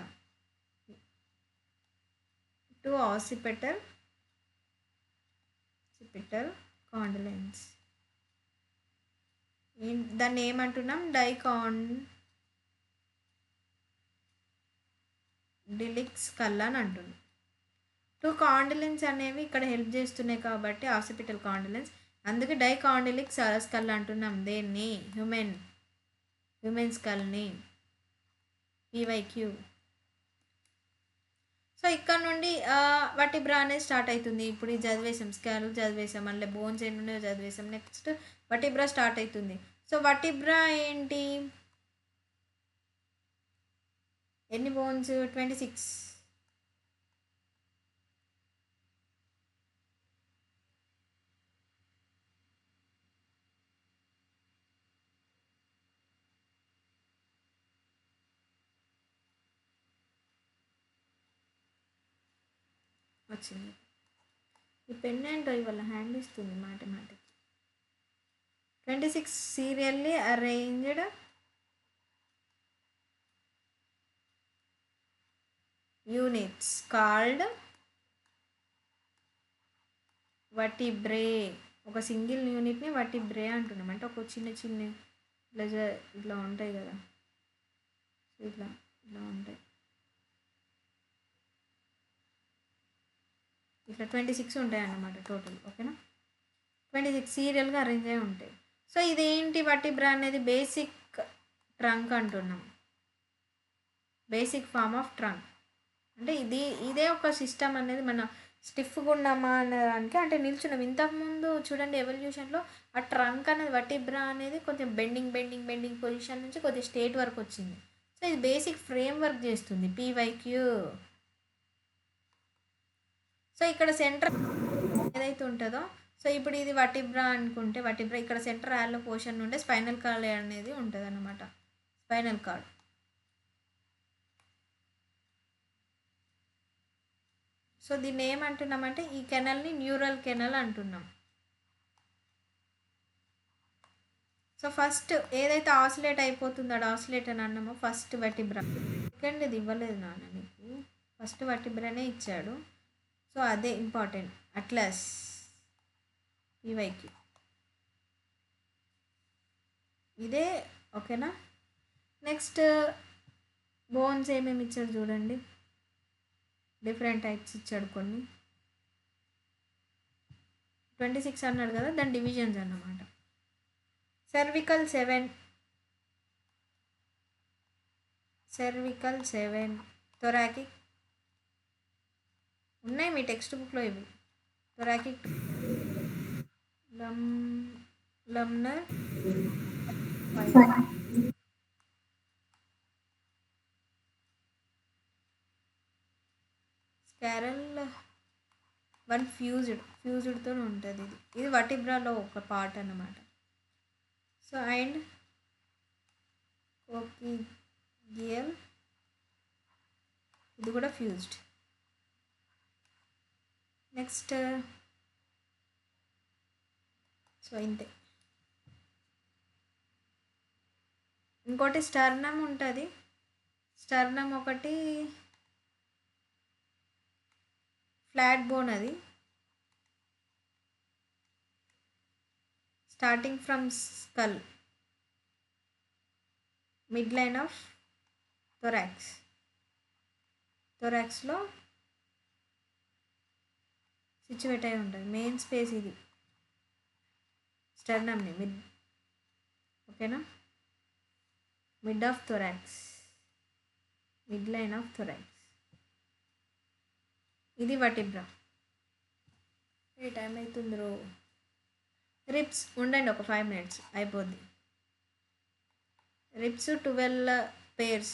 2 ఆసిపెటల్ కాండిలెన్స్. దాన్ని ఏమంటున్నాం? డైకాండిలిక్ స్కల్ అని అంటున్నాం. 2 కాండిలెన్స్ అనేవి ఇక్కడ హెల్ప్ చేస్తున్నాయి కాబట్టి ఆసిపిటల్ కాండిలెన్స్, అందుకే డైకాండిలిక్ స్కల్ అంటున్నాం దేన్ని, హ్యూమన్ స్కల్ని. పీవైక్యూ. సో ఇక్కడ నుండి వర్టిబ్రా అనేది స్టార్ట్ అవుతుంది. ఇప్పుడు ఇది చదివేసాం, స్కల్ చదివేసాం, మళ్ళీ బోన్స్ ఎన్ని ఉన్నాయో చదివేసాం. నెక్స్ట్ వర్టిబ్రా స్టార్ట్ అవుతుంది. సో వర్టిబ్రా ఏంటి, ఎన్ని బోన్స్? 26. వచ్చింది. ఈ పెన్ ఏంటో ఇవాళ హ్యాండ్ ఇస్తుంది mathematics. 26 serially arranged units called vertebrae. ఒక సింగిల్ యూనిట్ని వర్టిబ్రే అంటున్నాం. అంటే ఒక చిన్న చిన్న ఇట్లా ఉంటాయి కదా, ఇట్లా ఇట్లా ఉంటాయి. ఇట్లా 26 ఉంటాయి అన్నమాట టోటల్. ఓకేనా, 26 సీరియల్గా అరేంజ్ అయి ఉంటాయి. సో ఇదేంటి వర్టిబ్రా అనేది? బేసిక్ ట్రంక్ అంటున్నాం, బేసిక్ ఫామ్ ఆఫ్ ట్రంక్. అంటే ఇదే ఒక సిస్టమ్ అనేది మన స్టిఫ్గా ఉన్నామా అనేదానికి, అంటే నిల్చున్నాం. ఇంతకుముందు చూడండి ఎవల్యూషన్లో ఆ ట్రంక్ అనేది వర్టిబ్రా అనేది కొంచెం బెండింగ్ పొజిషన్ నుంచి కొద్దిగా స్టేట్ వరకు వచ్చింది. సో ఇది బేసిక్ ఫ్రేమ్ వర్క్ చేస్తుంది పీవైక్యూ. సో ఇక్కడ సెంటర్ ఏదైతే ఉంటుందో, సో ఇప్పుడు ఇది వర్టిబ్రా అనుకుంటే, వర్టిబ్రా ఇక్కడ సెంటర్ యాల్లో పోర్షన్ నుండి స్పైనల్ కార్డ్ అనేది ఉంటుంది అన్నమాట. Spinal cord. సో దీన్ని ఏమంటున్నామంటే ఈ కెనల్ని న్యూరల్ కెనల్ అంటున్నాం. సో ఫస్ట్ ఏదైతే ఆసిలేట్ అయిపోతుందో అది ఆసిలేట్ అని అన్నామో ఫస్ట్ వర్టిబ్రా. సెకండ్ ఇది ఇవ్వలేదు నాన్న నీకు, ఫస్ట్ వర్టిబ్రానే ఇచ్చాడు. సో అదే ఇంపార్టెంట్. అట్లస్ పీవైక్యూ ఇదే. ఓకేనా, నెక్స్ట్ బోన్స్ ఏమేమి ఇచ్చాడు చూడండి. డిఫరెంట్ టైప్స్ ఇచ్చాడు కొన్ని. 26 అన్నాడు కదా, దాని డివిజన్స్ అన్నమాట. cervical 7, thoracic ఉన్నాయి మీ టెక్స్ట్ బుక్లో ఇవి. thoracic, lumnar 5, స్కారల్ 1 ఫ్యూజ్డ్తో ఉంటుంది. ఇది వర్టిబ్రాలో ఒక పార్ట్ అన్నమాట. సో అండ్ కోకిగియల్ ఇది కూడా ఫ్యూజ్డ్. నెక్స్ట్ సో ఇంతే. ఇంకోటి స్టర్నమ్ ఉంటుంది. స్టర్నమ్ ఒకటి ఫ్లాట్ బోన్, అది starting from skull, mid line of థొరాక్స్లో సిచ్యువేట్ అయి ఉంటుంది. మెయిన్ స్పేస్ ఇది స్టర్నమ్ని మిడ్, ఓకేనా, mid of thorax, mid line of thorax. ఇది వర్టిబ్రా. ఏ టైం అవుతుందో. రిబ్స్ ఉండండి ఒక 5 minutes అయిపోద్ది. Ribs 12 pairs.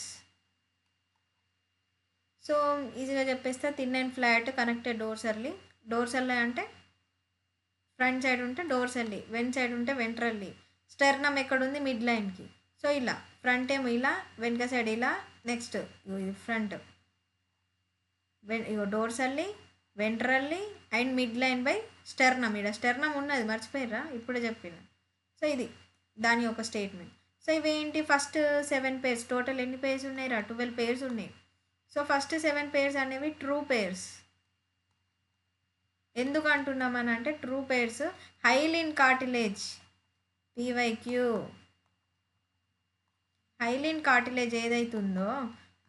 సో ఈజీగా చెప్పేస్తే thin and flat connected dorsally అంటే ఫ్రంట్ సైడ్ ఉంటే డోర్సల్లీ, వెన్ సైడ్ ఉంటే వెంట్రల్లీ. స్టెర్నమ్ ఎక్కడుంది, మిడ్ లైన్కి. సో ఇలా ఫ్రంట్ ఏమో ఇలా, వెనక సైడ్ ఇలా. నెక్స్ట్ ఇది ఫ్రంట్, ఇగో dorsally, ventrally and mid line by sternum. ఇక్కడ స్టెర్నమ్ ఉన్నది, మర్చిపోయిర్రా, ఇప్పుడే చెప్పిన. సో ఇది దాని ఒక స్టేట్మెంట్. సో ఇవేంటి, ఫస్ట్ 7 pairs. టోటల్ ఎన్ని pairs ఉన్నాయి రా, 12 pairs ఉన్నాయి. సో ఫస్ట్ 7 pairs అనేవి ట్రూ pairs. ఎందుకు అంటున్నామని అంటే true pairs హైలిన్ cartilage, PYQ, హైలిన్ cartilage ఏదైతుందో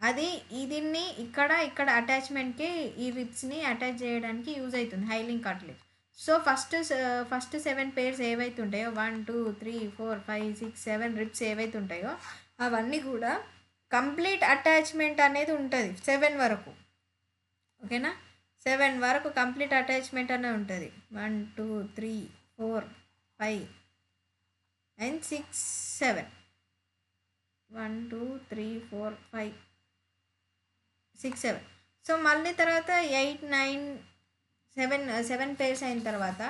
అది దీన్ని ఇక్కడ అటాచ్మెంట్కి ఈ రిబ్స్ని అటాచ్ చేయడానికి యూజ్ అవుతుంది హైలిన్ కార్టిలేజ్. సో ఫస్ట్ 7 pairs ఏవైతే ఉంటాయో 1 2 3 4 5 6 7 రిబ్స్ ఏవైతే ఉంటాయో అవన్నీ కూడా కంప్లీట్ అటాచ్మెంట్ అనేది ఉంటుంది 7 వరకు, ఓకేనా. 7 వరకు కంప్లీట్ అటాచ్మెంట్ అనేది ఉంటుంది. 1 2 3 4 5 అండ్ 6 7, 1 2 3 4 5 6 7. సో మళ్ళీ తర్వాత 8 9 7 pairs అయిన తర్వాత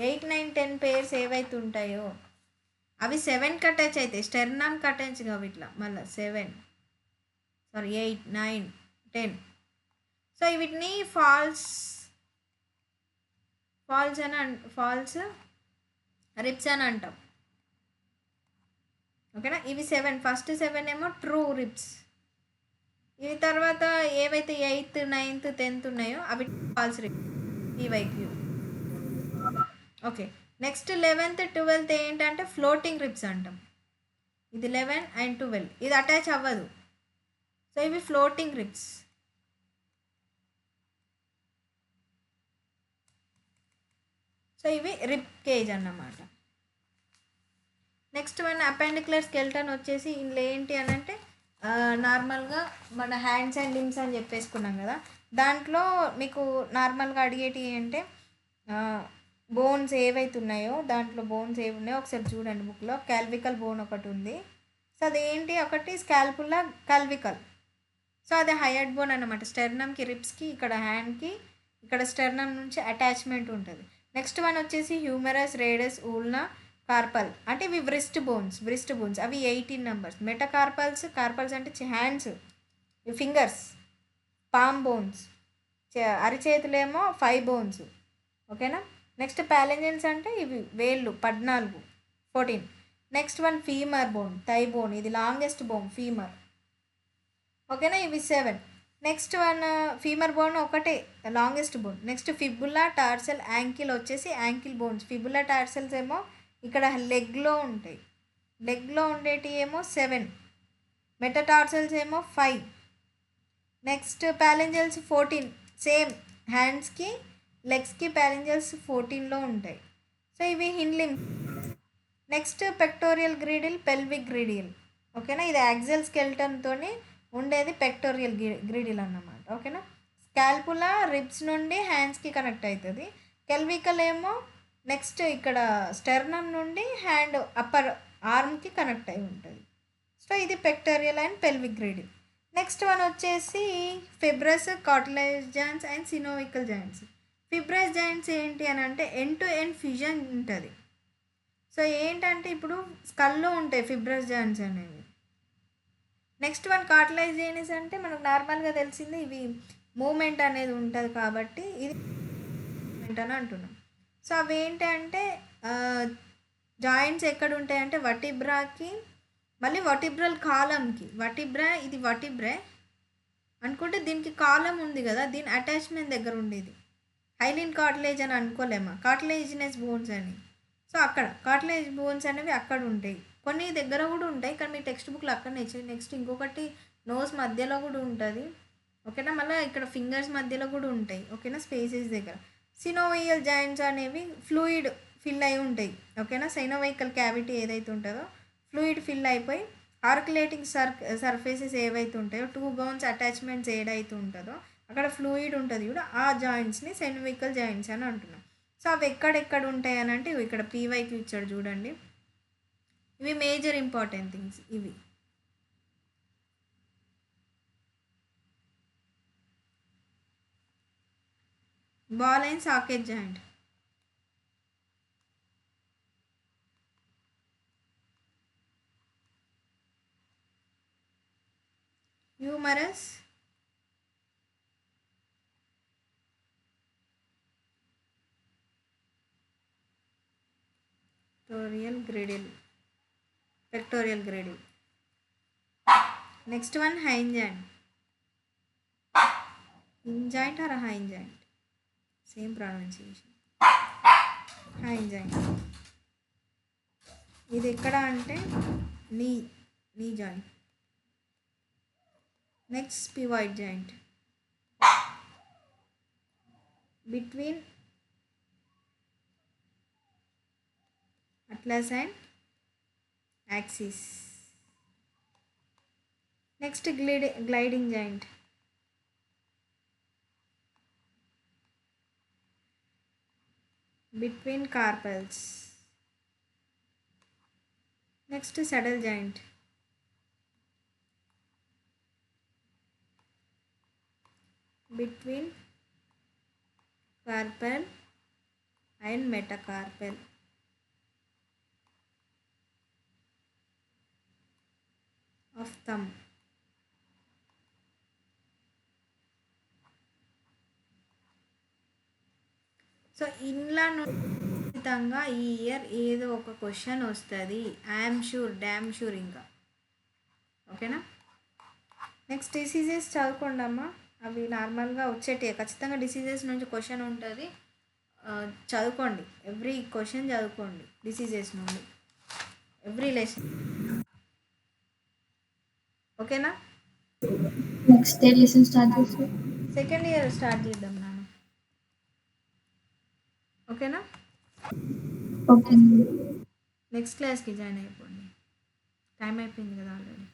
8 9 10 pairs ఏవైతే ఉంటాయో అవి 7కి అటాచ్ అవుతాయి. స్టెర్నమ్కి అటాచ్ కావు ఇట్లా మళ్ళీ 8 9 10. సో వీటిని ఫాల్స్ రిబ్స్ అని అంటాం, ఓకేనా. ఇవి 7, ఫస్ట్ 7 ఏమో ట్రూ రిబ్స్. ఇవి తర్వాత ఏవైతే 8th 9th 10th ఉన్నాయో అవి false ribs, PYQ. Okay, next 11th 12th ఏంటంటే ఫ్లోటింగ్ రిబ్స్ అంటాం. ఇది 11 అండ్ 12 ఇది అటాచ్ అవ్వదు. సో ఇవి ఫ్లోటింగ్ రిబ్స్. సో ఇవి రిబ్ కేజ్ అన్నమాట. నెక్స్ట్ మన అపెండిక్యులర్ స్కెల్టన్ వచ్చేసి ఇందులో ఏంటి అని అంటే నార్మల్గా మన హ్యాండ్స్ అండ్ లిమ్స్ అని చెప్పేసుకున్నాం కదా, దాంట్లో మీకు నార్మల్గా అడిగేటి అంటే బోన్స్ ఏవైతే ఉన్నాయో దాంట్లో బోన్స్ ఏవి ఉన్నాయో ఒకసారి చూడండి బుక్లో. క్యాల్వికల్ బోన్ ఒకటి ఉంది. సో అదేంటి, ఒకటి స్కాల్పులా కల్వికల్. సో అది హైయర్డ్ బోన్ అన్నమాట. స్టెర్నమ్కి రిబ్స్కి ఇక్కడ హ్యాండ్కి ఇక్కడ స్టెర్నమ్ నుంచి అటాచ్మెంట్ ఉంటుంది. నెక్స్ట్ వన్ వచ్చేసి హ్యూమరస్ రేడస్ ఊల్నా కార్పల్ అంటే ఇవి బ్రిస్ట్ బోన్స్ అవి 18 numbers. కార్పల్స్ అంటే హ్యాండ్స్, ఫింగర్స్, పామ్ బోన్స్, అరిచేతులేమో 5 bones, ఓకేనా. నెక్స్ట్ ప్యాలెంజన్స్ అంటే ఇవి వేళ్ళు 14. Next one femur bone, thigh bone, ఇది లాంగెస్ట్ బోన్ ఫీమర్, ఓకేనా. ఇవి 7. నెక్స్ట్ వన్ ఫీమర్ బోన్ ఒకటే longest bone. Next fibula tarsal ankle వచ్చేసి యాంకిల్ బోన్స్. ఫిబులా టార్సల్స్ ఏమో ఇక్కడ లెగ్లో ఉంటాయి, లెగ్లో ఉండేటి ఏమో 7, మెటటార్సల్స్ ఏమో 5. నెక్స్ట్ ప్యాలెంజల్స్ 14, సేమ్ హ్యాండ్స్కి లెగ్స్కి ప్యారింజల్స్ 14లో ఉంటాయి. సో ఇవి hind limbs. Next pectoral girdle, pelvic girdle. ఓకేనా, ఇది యాక్సిల్ స్కెల్టన్తో ఉండేది పెక్టోరియల్ గ్రీడిల్ అన్నమాట. ఓకేనా, స్కాల్పులా రిబ్స్ నుండి హ్యాండ్స్కి కనెక్ట్ అవుతుంది. కెల్వికల్ ఏమో నెక్స్ట్ ఇక్కడ స్టెర్నమ్ నుండి హ్యాండ్ అప్పర్ ఆర్మ్కి కనెక్ట్ అయి ఉంటుంది. సో ఇది pectoral and pelvic girdle. Next one వచ్చేసి fibrous, cartilage joints and synovial joints. Fibrous joints ఏంటి అని అంటే ఎండ్ టు ఎండ్ ఫ్యూజన్ ఉంటుంది. సో ఏంటంటే ఇప్పుడు స్కల్లో ఉంటాయి ఫిబ్రస్ జాయింట్స్ అనేవి. నెక్స్ట్ వన్ కార్టిలేజ్ జాయింట్స్ అంటే మనకు నార్మల్గా తెలిసింది ఇవి మూమెంట్ అనేది ఉంటుంది కాబట్టి ఇది మూమెంట్ అని అంటున్నాం. సో అవి ఏంటంటే జాయింట్స్ ఎక్కడ ఉంటాయంటే వర్టిబ్రాకి, మళ్ళీ వర్టిబ్రల్ కాలంకి. ఇది వర్టిబ్రే అనుకుంటే దీనికి కాలం ఉంది కదా, దీని అటాచ్మెంట్ దగ్గర ఉండేది హైలిన్ కార్టిలేజ్ అని అనుకోలేమా, కార్టిలేజినస్ బోన్స్ అని. సో అక్కడ కార్టిలేజ్ బోన్స్ అనేవి అక్కడ ఉంటాయి, కొన్ని దగ్గర కూడా ఉంటాయి కానీ మీ టెక్స్ట్ బుక్లో అక్కడనే ఇచ్చింది. నెక్స్ట్ ఇంకొకటి నోస్ మధ్యలో కూడా ఉంటుంది. ఓకేనా, మళ్ళీ ఇక్కడ ఫింగర్స్ మధ్యలో కూడా ఉంటాయి. ఓకేనా, స్పేసెస్ దగ్గర. సినోవియల్ జాయింట్స్ అనేవి ఫ్లూయిడ్ ఫిల్ అయి ఉంటాయి. ఓకేనా, సైనోవైకల్ క్యావిటీ ఏదైతే ఉంటుందో ఫ్లూయిడ్ ఫిల్ అయిపోయి ఆర్కులేటింగ్ సర్ఫేసెస్ ఏవైతే ఉంటాయో, టూ బోన్స్ అటాచ్మెంట్స్ ఏదైతే ఉంటుందో అక్కడ ఫ్లూయిడ్ ఉంటుంది కూడా, ఆ జాయింట్స్ని సైనోవికల్ జాయింట్స్ అని అంటున్నాం. సో అవి ఎక్కడెక్కడ ఉంటాయి అని అంటే ఇక్కడ పీవైకి ఇచ్చాడు చూడండి. ఇవి మేజర్ ఇంపార్టెంట్ థింగ్స్. ఇవి ball and socket joint, humerus, pectoral girdle. Next one, hind joint. Hinge joint or hind joint? Same pronunciation. Hind joint. ఇది ఎక్కడ అంటే knee joint. Next pivot joint, between atlas and axis. Next gliding joint, between carpals. Next saddle joint, between carpal and metacarpal. Of thumb. So ఇందులో ఖచ్చితంగా ఈ year ఏదో ఒక question వస్తుంది, I'm sure, damn sure ఇంకా. ఓకేనా, నెక్స్ట్ డిసీజెస్ చదువుకోండి అమ్మా. అవి నార్మల్గా వచ్చేటివి, ఖచ్చితంగా డిసీజెస్ నుంచి క్వశ్చన్ ఉంటుంది, చదువుకోండి. ఎవ్రీ క్వశ్చన్ చదువుకోండి డిసీజెస్ నుండి, ఎవ్రీ లెసన్. ఓకేనా, నెక్స్ట్ లెసన్ స్టార్ట్ చేస్తాం. సెకండ్ ఇయర్ స్టార్ట్ చేద్దాం నాన్న. ఓకేనా, ఓకే, నెక్స్ట్ క్లాస్కి జాయిన్ అయిపోండి. టైం అయిపోయింది కదా ఆల్రెడీ.